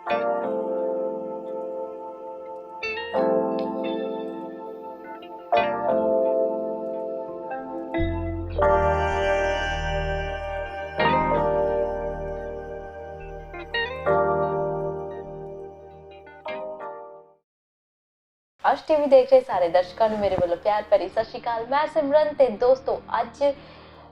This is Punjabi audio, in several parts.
अर्श टीवी देख रहे सारे दर्शकों ਨੂੰ ਮੇਰੇ ਵੱਲੋਂ ਪਿਆਰ ਭਰੀ ਸਤਿ ਸ਼੍ਰੀ ਅਕਾਲ। ਮੈਂ ਸਿਮਰਨ ਤੇ ਦੋਸਤੋ ਅੱਜ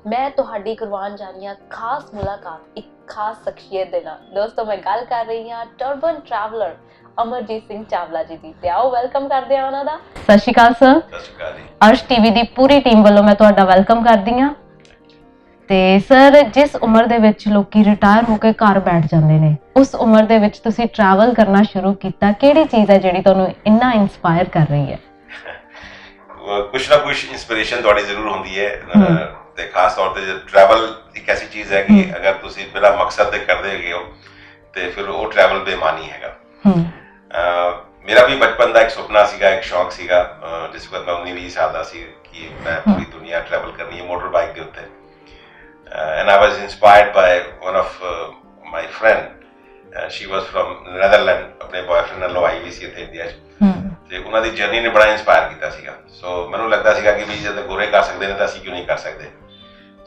ਮੈਂ ਤੁਹਾਡੀ ਕਰਵਾਉਣ ਜਾ ਰਹੀ ਹਾਂ ਖਾਸ ਮੁਲਾਕਾਤ ਇੱਕ ਖਾਸ ਸ਼ਖਸੀਅਤ ਦੇ ਨਾਲ। ਦੋਸਤੋ ਮੈਂ ਗੱਲ ਕਰ ਰਹੀ ਹਾਂ ਟਰਬਨ ਟਰੈਵਲਰ ਅਮਰਜੀਤ ਸਿੰਘ ਚਾਵਲਾ ਜੀ ਦੀ। ਤੇ ਆਓ ਵੈਲਕਮ ਕਰਦੇ ਹਾਂ ਉਹਨਾਂ ਦਾ। ਸਤਿ ਸ਼੍ਰੀ ਅਕਾਲ ਸਰ। ਸਤਿ ਸ਼੍ਰੀ ਅਕਾਲ ਜੀ। अर्श टीवी ਦੀ ਪੂਰੀ ਟੀਮ ਵੱਲੋਂ ਮੈਂ ਤੁਹਾਡਾ ਵੈਲਕਮ ਕਰਦੀ ਹਾਂ। ਤੇ ਸਰ ਜਿਸ ਉਮਰ ਦੇ ਵਿੱਚ ਲੋਕੀ ਰਿਟਾਇਰ ਹੋ ਕੇ ਘਰ ਬੈਠ ਜਾਂਦੇ ਨੇ ਉਸ ਉਮਰ ਦੇ ਵਿੱਚ ਤੁਸੀਂ ਟਰੈਵਲ ਕਰਨਾ ਸ਼ੁਰੂ ਕੀਤਾ, ਕਿਹੜੀ ਚੀਜ਼ ਹੈ ਜਿਹੜੀ ਤੁਹਾਨੂੰ ਇੰਨਾ ਇਨਸਪਾਇਰ ਕਰ ਰਹੀ ਹੈ? ਕੁਛ ਨਾ ਕੁਛ ਇੰਸਪੀਰੇਸ਼ਨ ਤੁਹਾਡੀ ਜ਼ਰੂਰ ਹੁੰਦੀ ਹੈ ਤੇ ਖਾਸ ਤੌਰ ਤੇ ਟਰੈਵਲ ਇੱਕ ਐਸੀ ਚੀਜ਼ ਹੈ ਕਿ ਅਗਰ ਤੁਸੀਂ ਬਿਨਾਂ ਮਕਸਦ ਦੇ ਕਰਦੇ ਹੈਗੇ ਹੋ ਤੇ ਫਿਰ ਉਹ ਟਰੈਵਲ ਬੇਮਾਨੀ ਹੈਗਾ। ਮੇਰਾ ਵੀ ਬਚਪਨ ਦਾ ਇੱਕ ਸੁਪਨਾ ਸੀਗਾ, ਇੱਕ ਸ਼ੌਕ ਸੀਗਾ ਜਿਸ ਵਕਤ ਮੈਂ 19-20 ਸਾਲ ਦਾ ਸੀ ਕਿ ਮੈਂ ਪੂਰੀ ਦੁਨੀਆ ਟਰੈਵਲ ਕਰਨੀ ਹੈ ਮੋਟਰ ਬਾਈਕ ਦੇ ਉੱਤੇ। and I was inspired by one of my friend. She was from Netherlands. ਆਪਣੇ ਬॉयਫ੍ਰੈਂਡ ਨਾਲ ਲਵਾਈ ਵੀ ਸੀ ਇੱਥੇ ਇੰਡੀਆ 'ਚ ਤੇ ਉਹਨਾਂ ਦੀ ਜਰਨੀ ਨੇ ਬੜਾ ਇੰਸਪਾਇਰ ਕੀਤਾ ਸੀਗਾ। ਸੋ ਮੈਨੂੰ ਲੱਗਦਾ ਸੀਗਾ ਕਿ ਵੀ ਜਦ ਗੋਰੇ ਕਰ ਸਕਦੇ ਨੇ ਤਾਂ ਅਸੀਂ ਕਿਉਂ ਨਹੀਂ ਕਰ ਸਕਦੇ।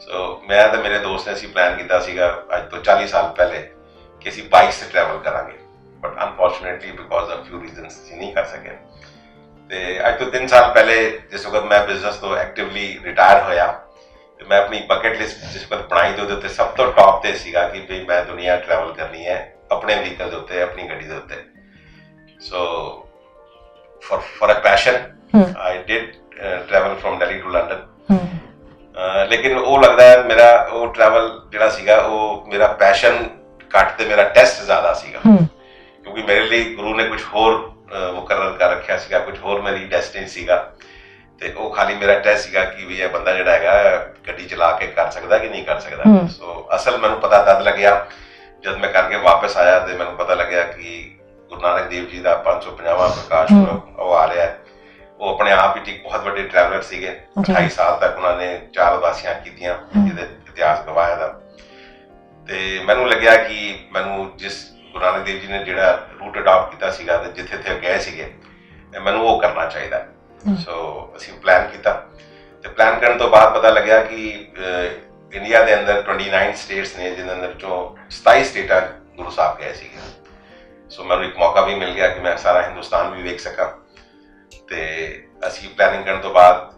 ਸੋ ਮੈਂ ਤੇ ਮੇਰੇ ਦੋਸਤ ਨੇ ਅਸੀਂ ਪਲਾਨ ਕੀਤਾ ਸੀਗਾ ਅੱਜ ਤੋਂ 40 ਸਾਲ ਪਹਿਲੇ ਕਿ ਅਸੀਂ ਬਾਈਕ 'ਤੇ ਟਰੈਵਲ ਕਰਾਂਗੇ, but unfortunately because of ਫਿਊ reasons ਅਸੀਂ ਨਹੀਂ ਕਰ ਸਕੇ। ਤੇ ਅੱਜ ਤੋਂ 3 ਸਾਲ ਪਹਿਲੇ ਜਿਸ ਵਕਤ ਮੈਂ ਬਿਜ਼ਨਸ ਤੋਂ ਐਕਟਿਵਲੀ ਰਿਟਾਇਰ ਹੋਇਆ ਤੇ ਮੈਂ ਆਪਣੀ ਬਕਟ ਲਿਸਟ ਜਿਸ ਵਕਤ ਬਣਾਈ ਤੇ ਉਹਦੇ ਉੱਤੇ ਸਭ ਤੋਂ ਟੌਪ ਤੇ ਸੀਗਾ ਕਿ ਵੀ ਮੈਂ ਦੁਨੀਆ ਟਰੈਵਲ ਕਰਨੀ ਹੈ ਆਪਣੇ ਵਹੀਕਲ ਦੇ ਉੱਤੇ, ਆਪਣੀ ਗੱਡੀ ਦੇ ਉੱਤੇ। So for a passion I did travel from Delhi to London. ਲੇਕਿਨ ਉਹ ਲੱਗਦਾ ਹੈ ਮੇਰਾ ਉਹ ਟਰੈਵਲ ਜਿਹੜਾ ਸੀਗਾ ਉਹ ਮੇਰਾ ਪੈਸ਼ਨ ਘੱਟ ਤੇ ਮੇਰਾ ਟੈਸਟ ਜ਼ਿਆਦਾ ਸੀਗਾ, ਕਿਉਂਕਿ ਮੇਰੇ ਲਈ ਗੁਰੂ ਨੇ ਕੁਝ ਹੋਰ ਮੁਕਰਰ ਕਰ ਰੱਖਿਆ ਸੀਗਾ, ਕੁਝ ਹੋਰ ਮੇਰੀ ਡੈਸਟੀਨੀ ਸੀਗਾ ਤੇ ਉਹ ਖਾਲੀ ਮੇਰਾ ਟੈਸਟ ਸੀਗਾ ਕਿ ਵੀ ਇਹ ਬੰਦਾ ਜਿਹੜਾ ਹੈਗਾ ਗੱਡੀ ਚਲਾ ਕੇ ਕਰ ਸਕਦਾ ਕਿ ਨਹੀਂ ਕਰ ਸਕਦਾ। ਸੋ ਅਸਲ ਮੈਨੂੰ ਪਤਾ ਤਦ ਲੱਗਿਆ ਜਦ ਮੈਂ ਕਰਕੇ ਵਾਪਸ ਆਇਆ ਤੇ ਮੈਨੂੰ ਪਤਾ ਲੱਗਿਆ ਕਿ ਗੁਰੂ ਨਾਨਕ ਦੇਵ ਜੀ ਦਾ 550ਵਾਂ ਪ੍ਰਕਾਸ਼ ਪੁਰਬ ਉਹ ਆ ਰਿਹਾ ਹੈ। ਉਹ ਆਪਣੇ ਆਪ ਹੀ ਇੱਕ ਬਹੁਤ ਵੱਡੇ ਟਰੈਵਲਰ ਸੀਗੇ। 28 ਸਾਲ ਤੱਕ ਉਹਨਾਂ ਨੇ 4 ਉਦਾਸੀਆਂ ਕੀਤੀਆਂ ਜਿਹਦੇ ਇਤਿਹਾਸ ਗਵਾਇਆ ਦਾ। ਤੇ ਮੈਨੂੰ ਲੱਗਿਆ ਕਿ ਮੈਨੂੰ ਜਿਸ ਗੁਰੂ ਨਾਨਕ ਦੇਵ ਜੀ ਨੇ ਜਿਹੜਾ ਰੂਟ ਅਡਾਪਟ ਕੀਤਾ ਸੀਗਾ ਤੇ ਜਿੱਥੇ ਜਿੱਥੇ ਗਏ ਸੀਗੇ ਮੈਨੂੰ ਉਹ ਕਰਨਾ ਚਾਹੀਦਾ। ਸੋ ਅਸੀਂ ਪਲਾਨ ਕੀਤਾ ਤੇ ਪਲਾਨ ਕਰਨ ਤੋਂ ਬਾਅਦ ਪਤਾ ਲੱਗਿਆ ਕਿ ਇੰਡੀਆ ਦੇ ਅੰਦਰ 29 ਸਟੇਟਸ ਨੇ ਜਿਹਦੇ ਅੰਦਰ ਚੋਂ 27 ਸਟੇਟਾਂ ਗੁਰੂ ਸਾਹਿਬ ਗਏ ਸੀਗੇ। ਸੋ ਮੈਨੂੰ ਇੱਕ ਮੌਕਾ ਵੀ ਮਿਲ ਗਿਆ ਕਿ ਮੈਂ ਸਾਰਾ ਹਿੰਦੁਸਤਾਨ ਵੀ ਵੇਖ ਸਕਾਂ। ਤੇ ਅਸੀਂ ਪਲਾਨਿੰਗ ਕਰਨ ਤੋਂ ਬਾਅਦ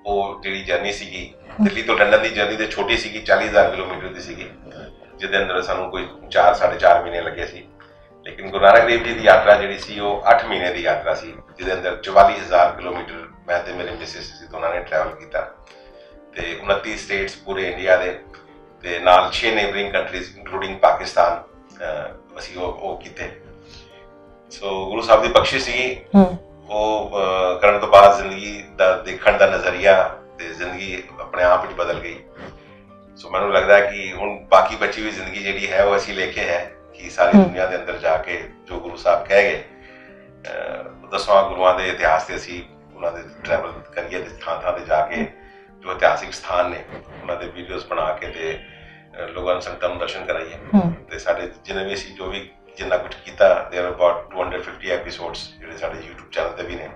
ਉਹ ਜਿਹੜੀ ਜਰਨੀ ਸੀਗੀ ਦਿੱਲੀ ਤੋਂ ਲੰਡਨ ਦੀ ਜਰਨੀ ਤੇ ਛੋਟੀ ਸੀਗੀ, 40,000 ਕਿਲੋਮੀਟਰ ਦੀ ਸੀਗੀ, ਜਿਹਦੇ ਅੰਦਰ ਸਾਨੂੰ ਕੋਈ 4-4.5 ਮਹੀਨੇ ਲੱਗੇ ਸੀ। ਲੇਕਿਨ ਗੁਰੂ ਨਾਨਕ ਦੇਵ ਜੀ ਦੀ ਯਾਤਰਾ ਜਿਹੜੀ ਸੀ ਉਹ 8 ਮਹੀਨੇ ਦੀ ਯਾਤਰਾ ਸੀ, ਜਿਹਦੇ ਅੰਦਰ 44,000 ਕਿਲੋਮੀਟਰ ਮੈਂ ਤੇ ਮੇਰੇ ਮਿਸਿਸ ਸੀ ਦੋਨਾਂ ਨੇ ਟਰੈਵਲ ਕੀਤਾ ਤੇ 29 ਸਟੇਟਸ ਪੂਰੇ ਇੰਡੀਆ ਦੇ ਤੇ ਨਾਲ 6 ਨੇਬਰਿੰਗ ਕੰਟਰੀਜ਼ ਇੰਕਲੂਡਿੰਗ ਪਾਕਿਸਤਾਨ ਅਸੀਂ ਉਹ ਕੀਤੇ। ਸੋ ਗੁਰੂ ਸਾਹਿਬ ਦੀ ਬਖਸ਼ਿਸ਼ ਸੀਗੀ। ਉਹ ਕਰਨ ਤੋਂ ਬਾਅਦ ਜ਼ਿੰਦਗੀ ਦਾ ਦੇਖਣ ਦਾ ਨਜ਼ਰੀਆ ਤੇ ਜ਼ਿੰਦਗੀ ਆਪਣੇ ਆਪ ਵਿੱਚ ਬਦਲ ਗਈ। ਸੋ ਮੈਨੂੰ ਲੱਗਦਾ ਕਿ ਹੁਣ ਬਾਕੀ ਬਚੀ ਹੋਈ ਜ਼ਿੰਦਗੀ ਜਿਹੜੀ ਹੈ ਉਹ ਅਸੀਂ ਲੇਖੇ ਹੈ ਕਿ ਸਾਰੀ ਦੁਨੀਆ ਦੇ ਅੰਦਰ ਜਾ ਕੇ ਜੋ ਗੁਰੂ ਸਾਹਿਬ ਕਹਿ ਗਏ 10ਵਾਂ ਗੁਰੂਆਂ ਦੇ ਇਤਿਹਾਸ ਤੇ ਅਸੀਂ ਉਹਨਾਂ ਦੇ ਟਰੈਵਲ ਕਰੀਏ ਤੇ ਥਾਂ ਥਾਂ ਤੇ ਜਾ ਕੇ ਜੋ ਇਤਿਹਾਸਿਕ ਸਥਾਨ ਨੇ ਉਹਨਾਂ ਦੇ ਵੀਡੀਓਜ਼ ਬਣਾ ਕੇ ਤੇ ਲੋਕਾਂ ਨੂੰ ਸੰਗਤਾਂ ਨੂੰ ਦਰਸ਼ਨ ਕਰਾਈਏ। ਤੇ ਸਾਡੇ ਜਿੰਨੇ ਵੀ ਅਸੀਂ ਜੋ ਵੀ ਜਿੰਨਾ ਕੁਝ ਕੀਤਾ ਦੇਰ ਅਬਾਊਟ 250 ਐਪੀਸੋਡਸ ਜਿਹੜੇ ਸਾਡੇ YouTube ਚੈਨਲ ਤੇ ਵੀ ਨੇ।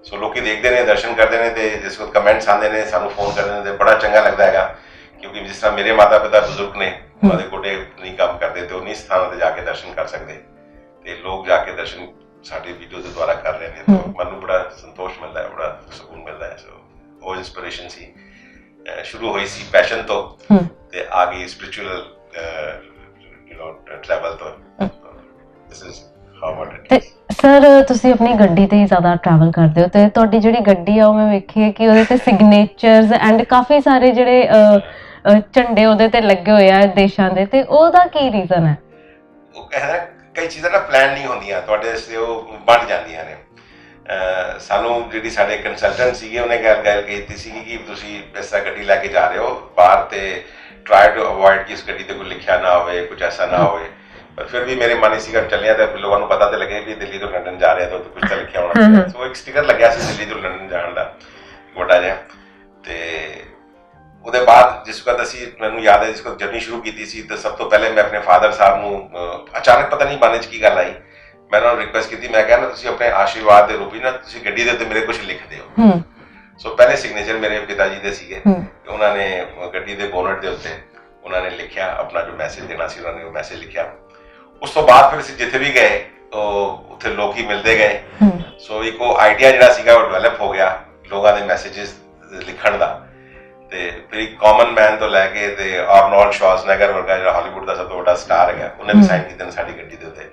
ਸੋ ਲੋਕੀ ਦੇਖਦੇ ਨੇ, ਦਰਸ਼ਨ ਕਰਦੇ ਨੇ ਤੇ ਜਿਸ ਵਕਤ ਕਮੈਂਟਸ ਆਉਂਦੇ ਨੇ, ਸਾਨੂੰ ਫੋਨ ਕਰਦੇ ਨੇ ਤੇ ਬੜਾ ਚੰਗਾ ਲੱਗਦਾ ਹੈਗਾ, ਕਿਉਂਕਿ ਜਿਸ ਤਰ੍ਹਾਂ ਮੇਰੇ ਮਾਤਾ ਪਿਤਾ ਬਜ਼ੁਰਗ ਨੇ ਉਹਨਾਂ ਦੇ ਗੋਡੇ ਨਹੀਂ ਕੰਮ ਕਰਦੇ ਤੇ ਉਹ ਨਹੀਂ ਸਥਾਨਾਂ ਤੇ ਜਾ ਕੇ ਦਰਸ਼ਨ ਕਰ ਸਕਦੇ ਤੇ ਲੋਕ ਜਾ ਕੇ ਦਰਸ਼ਨ ਸਾਡੀ ਵੀਡੀਓ ਦੇ ਦੁਆਰਾ ਕਰ ਰਹੇ ਨੇ ਤਾਂ ਮੈਨੂੰ ਬੜਾ ਸੰਤੋਸ਼ ਮਿਲਦਾ ਹੈ, ਬੜਾ ਸਕੂਨ ਮਿਲਦਾ ਹੈ। ਸੋ ਉਹ ਇੰਸਪੀਰੇਸ਼ਨ ਸੀ, ਸ਼ੁਰੂ ਹੋਈ ਸੀ ਪੈਸ਼ਨ ਤੋਂ ਤੇ ਆ ਗਈ ਸਪਿਰਿਚੁਅਲ ਟਰੈਵਲ ਤੋਂ। This is how what it is. Sir ਤੁਸੀਂ ਆਪਣੀ ਗੱਡੀ ਤੇ ਹੀ ਜ਼ਿਆਦਾ ਟਰੈਵਲ ਕਰਦੇ ਹੋ ਤੇ ਤੁਹਾਡੀ ਜਿਹੜੀ ਗੱਡੀ ਆ ਉਹ ਮੈਂ ਵੇਖੀ ਹੈ ਕਿ ਉਹਦੇ ਤੇ ਸਿਗਨੇਚਰਸ ਐਂਡ ਕਾਫੀ ਸਾਰੇ ਜਿਹੜੇ ਝੰਡੇ ਉਹਦੇ ਤੇ ਲੱਗੇ ਹੋਏ ਆ ਦੇਸ਼ਾਂ ਦੇ, ਤੇ ਉਹਦਾ ਕੀ ਰੀਜ਼ਨ ਹੈ? ਉਹ ਕਹਿੰਦਾ ਕਈ ਚੀਜ਼ਾਂ ਨਾ ਪਲਾਨ ਨਹੀਂ ਹੁੰਦੀਆਂ, ਤੁਹਾਡੇ ਵਾਸਤੇ ਉਹ ਬਣ ਜਾਂਦੀਆਂ ਨੇ। ਸਾਨੂੰ ਜਿਹੜੀ ਸਾਡੇ ਕੰਸਲਟੈਂਟ ਸੀਗੇ ਉਹਨੇ ਗੱਲ ਕੀਤੀ ਸੀਗੀ ਕਿ ਤੁਸੀਂ ਇਸ ਤਰ੍ਹਾਂ ਗੱਡੀ ਲੈ ਕੇ ਜਾ ਰਹੇ ਹੋ ਬਾਹਰ ਤੇ ਟਰਾਈ ਟੂ ਅਵੋਇਡ ਕਿ ਇਸ ਗੱਡੀ ਤੇ ਕੋਈ ਲਿਖਿਆ ਨਾ ਹੋਵੇ, ਕੁਝ ਐਸਾ ਨਾ ਹੋਵੇ। ਪਰ ਫਿਰ ਵੀ ਮੇਰੇ ਮਨ ਸੀਗਾ ਚੱਲਿਆ ਤਾਂ ਲੋਕਾਂ ਨੂੰ ਪਤਾ ਤਾਂ ਲੱਗੇ ਵੀ ਦਿੱਲੀ ਤੋਂ ਲੰਡਨ ਜਾ ਰਿਹਾ ਤਾਂ ਕੁਝ ਤਾਂ ਲਿਖਿਆ ਹੋਣਾ ਚਾਹੀਦਾ। ਸੋ ਇੱਕ ਸਟਿਕਰ ਲੱਗਿਆ ਸੀ ਦਿੱਲੀ ਤੋਂ ਲੰਡਨ ਜਾਣ ਦਾ ਵੱਡਾ ਜਿਹਾ, ਤੇ ਉਹਦੇ ਬਾਅਦ ਜਿਸ ਵਕਤ ਅਸੀਂ ਮੈਨੂੰ ਯਾਦ ਹੈ ਜਿਸ ਵਕਤ ਜਰਨੀ ਸ਼ੁਰੂ ਕੀਤੀ ਸੀ ਤਾਂ ਸਭ ਤੋਂ ਪਹਿਲੇ ਮੈਂ ਆਪਣੇ ਫਾਦਰ ਸਾਹਿਬ ਨੂੰ ਅਚਾਨਕ ਪਤਾ ਨਹੀਂ ਮਨ 'ਚ ਕੀ ਗੱਲ ਆਈ, ਮੈਂ ਉਹਨਾਂ ਨੂੰ ਰਿਕੁਐਸਟ ਕੀਤੀ, ਮੈਂ ਕਿਹਾ ਨਾ ਤੁਸੀਂ ਆਪਣੇ ਆਸ਼ੀਰਵਾਦ ਦੇ ਰੂਪ ਵਿੱਚ ਨਾ ਤੁਸੀਂ ਗੱਡੀ ਦੇ ਉੱਤੇ ਮੇਰੇ ਕੁਝ ਲਿਖ ਦਿਓ। ਸੋ ਪਹਿਲੇ ਸਿਗਨੇਚਰ ਮੇਰੇ ਪਿਤਾ ਜੀ ਦੇ ਸੀਗੇ, ਉਹਨਾਂ ਨੇ ਗੱਡੀ ਦੇ ਬੋਨਟ ਦੇ ਉੱਤੇ ਉਹਨਾਂ ਨੇ ਲਿਖਿਆ ਆਪਣਾ ਜੋ ਮੈਸੇਜ ਦੇਣਾ ਸੀ, ਉਹਨਾਂ ਨੇ ਉਹ ਮੈਸੇਜ ਲਿਖਿਆ। ਉਸ ਤੋਂ ਬਾਅਦ ਫਿਰ ਅਸੀਂ ਜਿੱਥੇ ਵੀ ਗਏ ਉੱਥੇ ਲੋਕ ਹੀ ਮਿਲਦੇ ਗਏ। ਸੋ ਇੱਕ ਉਹ ਆਈਡੀਆ ਜਿਹੜਾ ਸੀਗਾ ਉਹ ਡਿਵੈਲਪ ਹੋ ਗਿਆ ਲੋਕਾਂ ਦੇ ਮੈਸੇजेस ਲਿਖਣ ਦਾ। ਤੇ ਫਿਰ ਇੱਕ ਕਾਮਨ ਮੈਨ ਤੋਂ ਲੈ ਕੇ ਤੇ ਆਰਨੋਲਡ ਸ਼ਵਾਰਜ਼ਨੈਗਰ ਵਰਗਾ ਜਿਹੜਾ ਹਾਲੀਵੁੱਡ ਦਾ ਸਭ ਤੋਂ ਵੱਡਾ ਸਟਾਰ ਹੈਗਾ, ਉਹਨੇ ਵੀ ਸਾਈਨ ਕੀਤੇ ਨੇ ਸਾਡੀ ਗੱਡੀ ਦੇ ਉੱਤੇ।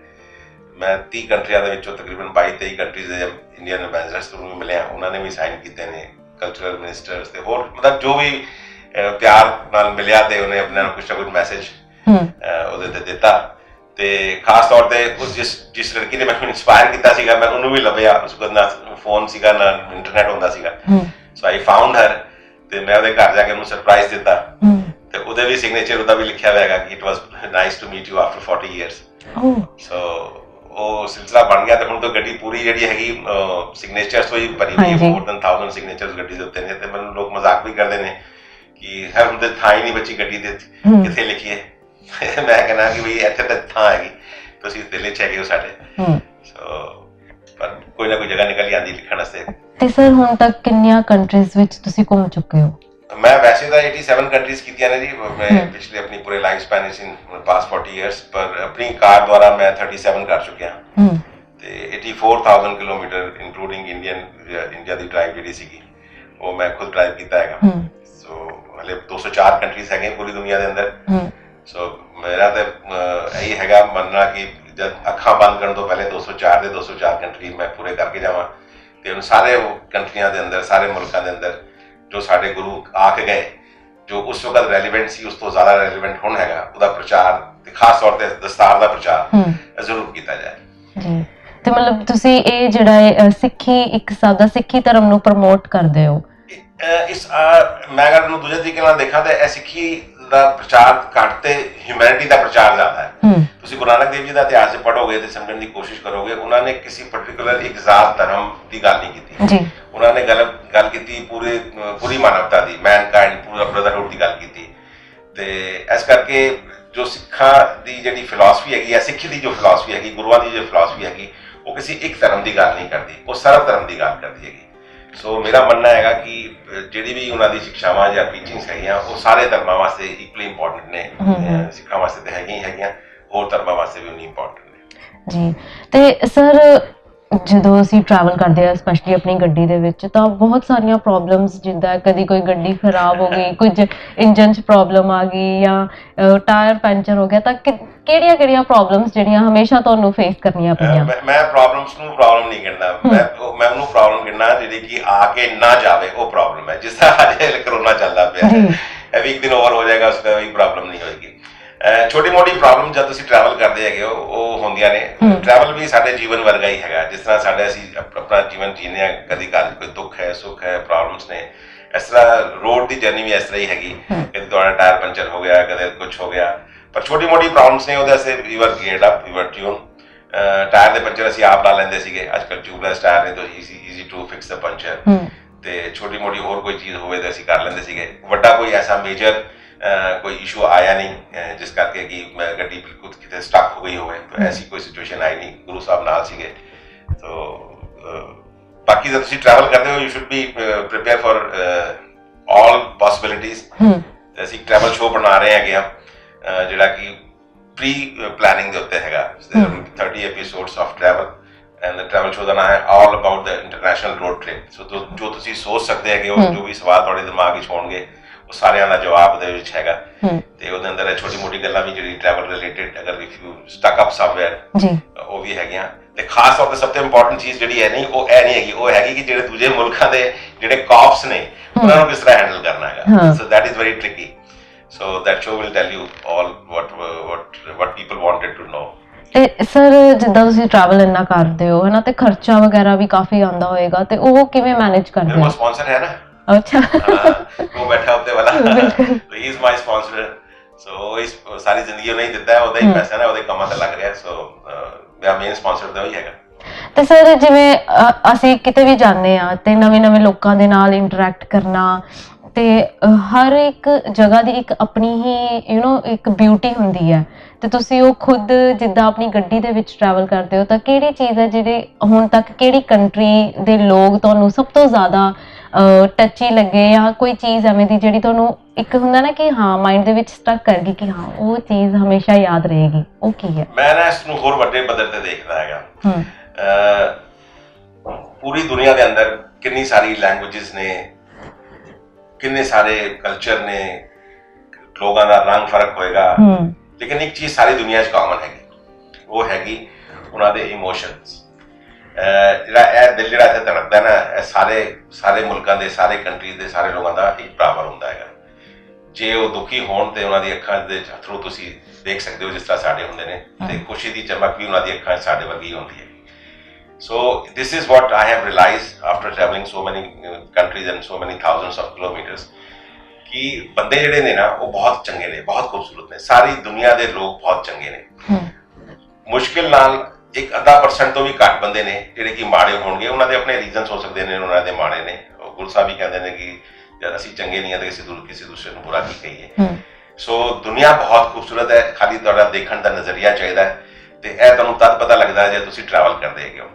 ਮੈਂ 30 ਕੰਟਰੀਆਂ ਦੇ ਵਿੱਚੋਂ ਤਕਰੀਬਨ 22-23 ਕੰਟਰੀਜ਼ ਦੇ ਇੰਡੀਅਨ ਐਂਬੈਸਡਰਸ ਤੋਂ ਵੀ ਮਿਲਿਆ, ਉਹਨਾਂ ਨੇ ਵੀ ਸਾਈਨ ਕੀਤੇ ਨੇ, ਕਲਚਰਲ ਮਿਨਿਸਟਰਸ ਤੇ ਹੋਰ ਮਤਲਬ ਜੋ ਵੀ ਪਿਆਰ ਨਾਲ ਮਿਲਿਆ ਤੇ ਉਹਨੇ ਆਪਣੇ ਨਾਲ ਕੁਛ ਨਾ ਕੁਛ ਮੈਸੇਜ ਉਹਦੇ ਤੇ ਦਿੱਤਾ। ਤੇ ਖਾਸ ਤੌਰ ਤੇ ਜਿਸ ਲੜਕੀ ਨੇ ਮੈਨੂੰ ਇਨਸਪਾਇਰ ਕੀਤਾ ਸੀਗਾ ਮੈਂ ਉਹਨੂੰ ਵੀ ਲੱਭਿਆ, ਉਸ ਕੋਲ ਨਾ ਫੋਨ ਸੀਗਾ ਨਾ ਇੰਟਰਨੈਟ ਹੁੰਦਾ ਸੀਗਾ। ਸੋ ਆਈ ਫਾਊਂਡ ਹਰ ਤੇ ਮੈਂ ਉਹਦੇ ਘਰ ਜਾ ਕੇ ਉਹਨੂੰ ਸਰਪ੍ਰਾਈਜ਼ ਦਿੱਤਾ ਤੇ ਉਹਦੇ ਵੀ ਸਿਗਨੇਚਰ ਉਹਦਾ ਵੀ ਲਿਖਿਆ ਹੋਇਆ ਹੈਗਾ ਕਿ it was nice to meet you after 40 years. So ਉਹ ਸਿਲਸਿਲਾ ਬਣ ਗਿਆ ਤੇ ਹੁਣ ਤਾਂ ਗੱਡੀ ਪੂਰੀ ਜਿਹੜੀ ਹੈਗੀ ਸਿਗਨੇਚਰਸ ਤੋਂ ਹੀ ਭਰੀ ਹੋਈ ਹੈ, more than 1000 ਸਿਗਨੇਚਰਸ ਗੱਡੀ ਦੇ ਉੱਤੇ ਨੇ। ਤੇ ਮੈਨੂੰ ਲੋਕ ਮਜ਼ਾਕ ਵੀ ਕਰਦੇ ਨੇ ਕਿ ਹਰ ਹੁੰਦੇ ਥਾਂ ਹੀ ਨਹੀਂ ਬੱਚੀ ਗੱਡੀ ਦੇ ਕਿੱਥੇ ਲਿਖੀਏ। ਮੈਂ ਕਹਿੰਦਾ ਕਿ ਵੀ ਇੱਥੇ ਤਾਂ ਥਾਂ ਹੈਗੀ, ਤੁਸੀਂ ਦਿਲ 'ਚ ਹੈਗੇ ਹੋ ਸਾਡੇ। ਸੋ ਪਰ ਕੋਈ ਨਾ ਕੋਈ ਜਗ੍ਹਾ ਨਿਕਲ ਜਾਂਦੀ ਲਿਖਣ ਵਾਸਤੇ। ਤੇ ਸਰ ਹੁਣ ਤੱਕ ਕਿੰਨੀਆਂ ਕੰਟਰੀਜ਼ ਵਿੱਚ ਤੁਸੀਂ ਘੁੰਮ ਚੁੱਕੇ ਹੋ? ਮੈਂ ਵੈਸੇ ਤਾਂ 87 ਕੰਟਰੀਜ਼ ਕੀਤੀਆਂ ਨੇ ਜੀ ਮੈਂ ਪਿਛਲੇ ਆਪਣੀ ਪੂਰੇ ਲਾਈਫ ਸਪੈਨ ਵਿੱਚ ਇਨ ਪਾਸਟ 40 ਇਅਰਸ, ਪਰ ਆਪਣੀ ਕਾਰ ਦੁਆਰਾ ਮੈਂ 37 ਕਰ ਚੁੱਕਿਆ ਤੇ 84,000 ਕਿਲੋਮੀਟਰ ਇਨਕਲੂਡਿੰਗ ਇੰਡੀਆ ਦੀ ਡਰਾਈਵ ਜਿਹੜੀ ਸੀਗੀ ਉਹ ਮੈਂ ਖੁਦ ਡਰਾਈਵ ਕੀਤਾ ਹੈਗਾ। ਸੋ ਹਲੇ 204 ਕੰਟਰੀਜ਼ ਹੈਗੇ ਪੂਰੀ ਦੁਨੀਆ ਦੇ ਅੰਦਰ। ਸੋ ਮੇਰਾ ਤਾਂ ਇਹੀ ਹੈਗਾ ਮੰਨਣਾ ਕਿ ਜਦ ਅੱਖਾਂ ਬੰਦ ਕਰਨ ਤੋਂ ਪਹਿਲੇ 204 ਕੰਟਰੀ ਮੈਂ ਪੂਰੇ ਕਰਕੇ ਜਾਵਾਂ ਤੇ ਉਹਨਾਂ ਸਾਰੇ ਕੰਟਰੀਆਂ ਦੇ ਅੰਦਰ ਸਾਰੇ ਮੁਲਕਾਂ ਦੇ ਅੰਦਰ ਜੋ ਸਾਡੇ ਗੁਰੂ ਆ ਕੇ ਗਏ, ਜੋ ਉਸ ਵਕਤ ਰੈਲੀਵੈਂਟ ਸੀ ਉਸ ਤੋਂ ਜ਼ਿਆਦਾ ਰੈਲੀਵੈਂਟ ਹੁਣ ਹੈਗਾ, ਉਹਦਾ ਪ੍ਰਚਾਰ ਤੇ ਖਾਸ ਤੌਰ ਤੇ ਦਸਤਾਰ ਦਾ ਪ੍ਰਚਾਰ ਜ਼ਰੂਰ ਕੀਤਾ ਜਾਏ ਜੀ। ਤੇ ਮਤਲਬ ਤੁਸੀਂ ਇਹ ਜਿਹੜਾ ਸਿੱਖੀ ਇੱਕ ਸਾਦਾ ਸਿੱਖੀ ਧਰਮ ਨੂੰ ਪ੍ਰਮੋਟ ਕਰਦੇ ਹੋ? ਇਸ ਮੈਂ ਅਗਰ ਇਹਨੂੰ ਦੂਜੇ ਤਰੀਕੇ ਨਾਲ ਦੇਖਾਂ ਤਾਂ ਇਹ ਸਿੱਖੀ ਦਾ ਪ੍ਰਚਾਰ ਘੱਟ ਤੇ ਹਿਊਮੈਨਿਟੀ ਦਾ ਪ੍ਰਚਾਰ ਜ਼ਿਆਦਾ ਹੈ। ਤੁਸੀਂ ਗੁਰੂ ਨਾਨਕ ਦੇਵ ਜੀ ਦਾ ਇਤਿਹਾਸ ਜੇ ਪੜ੍ਹੋਗੇ ਤੇ ਸਮਝਣ ਦੀ ਕੋਸ਼ਿਸ਼ ਕਰੋਗੇ, ਉਹਨਾਂ ਨੇ ਕਿਸੇ ਪਾਰਟਿਕੂਲਰ ਇੱਕ ਜ਼ਾਤ ਧਰਮ ਦੀ ਗੱਲ ਨਹੀਂ ਕੀਤੀ। ਉਹਨਾਂ ਨੇ ਗੱਲ ਕੀਤੀ ਪੂਰੀ ਮਾਨਵਤਾ ਦੀ, ਮੈਨਕਾਈਂਡ ਪੂਰਾ ਬ੍ਰਦਰਹੁੱਡ ਦੀ ਗੱਲ ਕੀਤੀ। ਤੇ ਇਸ ਕਰਕੇ ਜੋ ਸਿੱਖਾਂ ਦੀ ਜਿਹੜੀ ਫਿਲਾਸਫੀ ਹੈਗੀ ਹੈ, ਸਿੱਖੀ ਦੀ ਜੋ ਫਿਲਾਸਫੀ ਹੈਗੀ, ਗੁਰੂਆਂ ਦੀ ਜੋ ਫਿਲਾਸਫੀ ਹੈਗੀ, ਉਹ ਕਿਸੇ ਇੱਕ ਧਰਮ ਦੀ ਗੱਲ ਨਹੀਂ ਕਰਦੀ, ਉਹ ਸਰਬ ਧਰਮ ਦੀ ਗੱਲ ਕਰਦੀ ਹੈਗੀ। ਸੋ ਮੇਰਾ ਮੰਨਣਾ ਹੈਗਾ ਕਿ ਜਿਹੜੀ ਵੀ ਉਹਨਾਂ ਦੀ ਸਿੱਖਿਆਵਾਂ ਜਾਂ ਟੀਚਿੰਗਸ ਹੈਗੀਆਂ ਉਹ ਸਾਰੇ ਧਰਮਾਂ ਵਾਸਤੇ ਇਕੁਅਲੀ ਇੰਪੋਰਟੈਂਟ ਨੇ। ਸਿੱਖਾਂ ਵਾਸਤੇ ਤਾਂ ਹੈਗੀਆਂ, ਹੋਰ ਧਰਮਾਂ ਵਾਸਤੇ ਵੀ ਉਨੀ ਇੰਪੋਰਟੈਂਟ ਨੇ ਜੀ। ਤੇ ਸਰ ਜਦੋਂ ਅਸੀਂ ਟਰੈਵਲ ਕਰਦੇ ਹਾਂ ਸਪੈਸ਼ਲੀ ਆਪਣੀ ਗੱਡੀ ਦੇ ਵਿੱਚ ਤਾਂ ਬਹੁਤ ਸਾਰੀਆਂ ਪ੍ਰੋਬਲਮਸ, ਜਿੱਦਾਂ ਕਦੀ ਕੋਈ ਗੱਡੀ ਖਰਾਬ ਹੋ ਗਈ, ਕੁਝ ਇੰਜਨ 'ਚ ਪ੍ਰੋਬਲਮ ਆ ਗਈ ਜਾਂ ਟਾਇਰ ਪੈਂਚਰ ਹੋ ਗਿਆ, ਤਾਂ ਕਿਹੜੀਆਂ ਪ੍ਰੋਬਲਮਸ ਜਿਹੜੀਆਂ ਹਮੇਸ਼ਾ ਤੁਹਾਨੂੰ ਫੇਸ ਕਰਨੀਆਂ ਪਈਆਂ? ਮੈਂ ਪ੍ਰੋਬਲਮਸ ਨੂੰ ਪ੍ਰੋਬਲਮ ਨਹੀਂ ਗਿਣਦਾ, ਮੈਂ ਉਹਨੂੰ ਪ੍ਰੋਬਲਮ ਗਿਣਨਾ ਜਿਹੜੀ ਕਿ ਆ ਕੇ ਨਾ ਜਾਵੇ, ਉਹ ਪ੍ਰੋਬਲਮ ਹੈ। ਜਿਸ ਤਰ੍ਹਾਂ ਅੱਜ ਕਰੋਨਾ ਚੱਲਦਾ ਪਿਆ ਹੈ, ਇਹ ਵੀ ਇੱਕ ਦਿਨ ਓਵਰ ਹੋ ਜਾਏਗਾ, ਉਸ ਦਾ ਵੀ ਪ੍ਰੋਬਲਮ ਨਹੀਂ ਹੋਏਗੀ। ਛੋਟੀ ਮੋਟੀ ਪ੍ਰੋਬਲਮ ਜਦ ਤੁਸੀਂ ਟਰੈਵਲ ਕਰਦੇ ਹੈਗੇ ਹੋ ਉਹ ਹੁੰਦੀਆਂ ਨੇ। ਟਰੈਵਲ ਵੀ ਸਾਡੇ ਜੀਵਨ ਵਰਗਾ ਹੀ ਹੈਗਾ, ਜਿਸ ਤਰ੍ਹਾਂ ਸਾਡੇ ਅਸੀਂ ਆਪਣਾ ਜੀਵਨ ਜੀਨੇ ਹਾਂ, ਕਦੀ ਘਰ ਕੋਈ ਦੁੱਖ ਹੈ, ਸੁੱਖ ਹੈ, ਪ੍ਰੋਬਲਮਸ ਨੇ, ਇਸ ਤਰ੍ਹਾਂ ਰੋਡ ਦੀ ਜਰਨੀ ਵੀ ਇਸ ਤਰ੍ਹਾਂ ਹੀ ਹੈਗੀ। ਕਦੇ ਤੁਹਾਡਾ ਟਾਇਰ ਪੰਚਰ ਹੋ ਗਿਆ, ਕਦੇ ਕੁਛ ਹੋ ਗਿਆ, ਪਰ ਛੋਟੀ ਮੋਟੀ ਪ੍ਰੋਬਲਮਸ ਨੇ ਉਹਦੇ ਵਾਸਤੇ you are geared up, you are tune. Tyre ਦੇ ਪੰਚਰ ਅਸੀਂ ਆਪ ਲਾ ਲੈਂਦੇ ਸੀਗੇ, ਅੱਜ ਕੱਲ੍ਹ ਟਿਊਬਲੈਸ ਟਾਇਰ ਨੇ ਤਾਂ easy to fix the puncture. ਤੇ ਛੋਟੀ ਮੋਟੀ ਹੋਰ ਕੋਈ ਚੀਜ਼ ਹੋਵੇ ਤਾਂ ਅਸੀਂ ਕਰ ਲੈਂਦੇ ਸੀਗੇ। ਵੱਡਾ ਕੋਈ ਐਸਾ ਮੇਜਰ ਕੋਈ ਇਸ਼ੂ ਆਇਆ ਨਹੀਂ ਜਿਸ ਕਰਕੇ ਕਿ ਗੱਡੀ ਬਿਲਕੁਲ ਕਿਤੇ ਸਟਕ ਹੋ ਗਈ ਹੋਵੇ, ਤਾਂ ਐਸੀ ਕੋਈ ਸਿਚੁਏਸ਼ਨ ਆਈ ਨਹੀਂ, ਗੁਰੂ ਸਾਹਿਬ ਨਾਲ ਸੀਗੇ। ਤੋ ਬਾਕੀ ਜਦ ਤੁਸੀਂ ਟਰੈਵਲ ਕਰਦੇ ਹੋ you should be prepare for all possibilities. ਅਸੀਂ ਟਰੈਵਲ ਸ਼ੋਅ ਬਣਾ ਰਹੇ ਹੈਗੇ ਆ ਜਿਹੜਾ ਕਿ ਪ੍ਰੀ ਪਲੈਨਿੰਗ ਦੇ ਉੱਤੇ ਹੈਗਾ। 30 episodes of travel and the travel show ਦਾ ਨਾਮ ਹੈ all about the international road trip. So ਜੋ ਤੁਸੀਂ ਸੋਚ ਸਕਦੇ ਹੈਗੇ ਹੋ, ਜੋ ਵੀ ਸਵਾਲ ਤੁਹਾਡੇ ਦਿਮਾਗ ਵਿੱਚ ਹੋਣਗੇ ਉਹ ਸਾਰਿਆਂ ਦਾ ਜਵਾਬ ਉਹਦੇ ਵਿੱਚ ਹੈਗਾ। ਤੇ ਉਹਦੇ ਅੰਦਰ ਛੋਟੀ ਮੋਟੀ ਗੱਲਾਂ ਵੀ ਜਿਹੜੀ ਟਰੈਵਲ ਰਿਲੇਟਡ, ਅਗਰ if you stuck up somewhere, ਉਹ ਵੀ ਹੈਗੀਆਂ। ਤੇ ਖਾਸ ਤੌਰ ਤੇ ਸਭ ਤੋਂ ਇੰਪੋਰਟੈਂਟ ਚੀਜ਼ ਜਿਹੜੀ ਹੈ ਨਹੀਂ, ਉਹ ਇਹ ਨਹੀਂ ਹੈਗੀ, ਉਹ ਹੈਗੀ ਕਿ ਜਿਹੜੇ ਦੂਜੇ ਮੁਲਕਾਂ ਦੇ ਜਿਹੜੇ ਕਾਪਸ ਨੇ ਉਹਨਾਂ ਨੂੰ ਕਿਸ ਤਰ੍ਹਾਂ ਹੈਂਡਲ ਕਰਨਾ ਹੈਗਾ। So that is very tricky. So that show will tell you all what people wanted to know। ਤੇ ਸਰ ਜਿੱਦਾਂ ਤੁਸੀਂ ਟਰੈਵਲ ਇੰਨਾ ਕਰਦੇ ਹੋ ਹਨਾ, ਤੇ ਖਰਚਾ ਵਗੈਰਾ ਵੀ ਕਾਫੀ ਆਉਂਦਾ ਹੋਏਗਾ, ਤੇ ਉਹ ਕਿਵੇਂ ਮੈਨੇਜ ਕਰਦੇ ਹੋ? ਮੇਰਾ ਸਪਾਂਸਰ ਹੈ ਨਾ। अच्छा वो बैठा होते वाला तो ही इज माय स्पॉन्सर। सो इस सारी जिंदगी नहीं दिता है, ਉਹਦਾ ਹੀ ਪੈਸਾ ਨਾ ਉਹਦੇ ਕੰਮਾਂ ਤੇ ਲੱਗ ਰਿਹਾ। ਸੋ ਮੇਰਾ ਮੇਨ ਸਪਾਂਸਰ ਤਾਂ ਉਹੀ ਹੈਗਾ। ਤੇ ਸਰ ਜਿਵੇਂ ਅਸੀਂ ਕਿਤੇ ਵੀ ਜਾਂਦੇ ਆ ਤੇ ਨਵੇਂ ਲੋਕਾਂ ਦੇ ਨਾਲ ਇੰਟਰੈਕਟ ਕਰਨਾ, ਤੇ ਹਰ ਇੱਕ ਜਗ੍ਹਾ ਦੀ ਇੱਕ ਆਪਣੀ ਹੀ ਇੱਕ ਬਿਊਟੀ ਹੁੰਦੀ ਹੈ ਤੇ ਤੁਸੀਂ ਉਹ ਖੁਦ ਜਿੱਦਾਂ ਆਪਣੀ ਗੱਡੀ ਦੇ ਵਿੱਚ ਟਰੈਵਲ ਕਰਦੇ ਹੋ ਤਾਂ ਕਿਹੜੀ ਚੀਜ਼ ਹੈ ਜਿਹੜੇ ਹੁਣ ਤੱਕ ਕਿਹੜੀ ਕੰਟਰੀ ਦੇ ਲੋਕ ਤੁਹਾਨੂੰ ਸਭ ਤੋਂ ਜ਼ਿਆਦਾ ਟੱਚੀ ਲੱਗੇ ਜਾਂ ਕੋਈ ਚੀਜ਼ ਐਵੇਂ ਦੀ ਜਿਹੜੀ ਤੁਹਾਨੂੰ ਇੱਕ ਹੁੰਦਾ ਨਾ ਕਿ ਹਾਂ ਮਾਈਂਡ ਦੇ ਵਿੱਚ ਸਟਕ ਕਰ ਗਈ ਕਿ ਹਾਂ ਉਹ ਚੀਜ਼ ਹਮੇਸ਼ਾ ਯਾਦ ਰਹੇਗੀ, ਉਹ ਕੀ ਹੈ? ਮੈਂ ਨਾ ਇਸ ਨੂੰ ਹੋਰ ਵੱਡੇ ਪੱਧਰ ਤੇ ਦੇਖਦਾ ਹੈਗਾ। ਪੂਰੀ ਦੁਨੀਆ ਦੇ ਅੰਦਰ ਕਿੰਨੀ ਸਾਰੀ ਲੈਂਗੁਏजेस ਨੇ, ਕਿੰਨੇ ਸਾਰੇ ਕਲਚਰ ਨੇ, ਲੋਕਾਂ ਦਾ ਰੰਗ ਫਰਕ ਹੋਏਗਾ, ਲੇਕਿਨ ਇੱਕ ਚੀਜ਼ ਸਾਰੀ ਦੁਨੀਆ 'ਚ ਕਾਮਨ ਹੈਗੀ, ਉਹ ਹੈਗੀ ਉਹਨਾਂ ਦੇ ਇਮੋਸ਼ਨਸ। ਜਿਹੜਾ ਇਹ ਦਿਲ ਜਿਹੜਾ ਇੱਥੇ ਧੜਕਦਾ ਨਾ, ਇਹ ਸਾਰੇ ਮੁਲਕਾਂ ਦੇ, ਸਾਰੇ ਕੰਟਰੀ ਦੇ ਸਾਰੇ ਲੋਕਾਂ ਦਾ ਇੱਕ ਬਰਾਬਰ ਹੁੰਦਾ ਹੈਗਾ। ਜੇ ਉਹ ਦੁਖੀ ਹੋਣ ਤੇ ਉਹਨਾਂ ਦੀ ਅੱਖਾਂ ਦੇ ਥਰੂ ਤੁਸੀਂ ਦੇਖ ਸਕਦੇ ਹੋ ਜਿਸ ਤਰ੍ਹਾਂ ਸਾਡੇ ਹੁੰਦੇ ਨੇ, ਤੇ ਖੁਸ਼ੀ ਦੀ ਚਮਕ ਵੀ ਉਹਨਾਂ ਦੀ ਅੱਖਾਂ 'ਚ ਸਾਡੇ ਵਰਗੀ ਹੁੰਦੀ ਹੈ। So this is what I have realized after traveling so many countries and so many thousands of kilometers कि बंदे ਜਿਹੜੇ ਨੇ ਨਾ ਉਹ ਬਹੁਤ ਚੰਗੇ ਨੇ, ਬਹੁਤ ਖੂਬਸੂਰਤ ਨੇ, ਸਾਰੀ ਦੁਨੀਆ ਦੇ ਲੋਕ ਬਹੁਤ ਚੰਗੇ ਨੇ। ਮੁਸ਼ਕਿਲ ਨਾਲ 1% ਤੋਂ ਵੀ ਘੱਟ ਬੰਦੇ ਨੇ ਜਿਹੜੇ ਕਿ ਮਾੜੇ ਹੋਣਗੇ। ਉਹਨਾਂ ਦੇ ਆਪਣੇ ਰੀਜ਼ਨਸ ਹੋ ਸਕਦੇ ਨੇ ਉਹਨਾਂ ਦੇ ਮਾੜੇ ਨੇ। ਗੁਰੂ ਸਾਹਿਬ ਵੀ ਕਹਿੰਦੇ ਨੇ ਕਿ ਜਦ ਅਸੀਂ ਚੰਗੇ ਨਹੀਂ ਹਾਂ ਤਾਂ ਕਿਸੇ ਦੂਸਰੇ ਨੂੰ ਬੁਰਾ ਕੀ ਕਹੀਏ। ਸੋ ਦੁਨੀਆ ਬਹੁਤ ਖੂਬਸੂਰਤ ਹੈ, ਖਾਲੀ ਤੁਹਾਡਾ ਦੇਖਣ ਦਾ ਨਜ਼ਰੀਆ ਚਾਹੀਦਾ ਹੈ ਤੇ ਇਹ ਤੁਹਾਨੂੰ ਤਦ ਪਤਾ ਲੱਗਦਾ ਜੇ ਤੁਸੀਂ ਟਰੈਵਲ ਕਰਦੇ ਹੈਗੇ ਹੋ।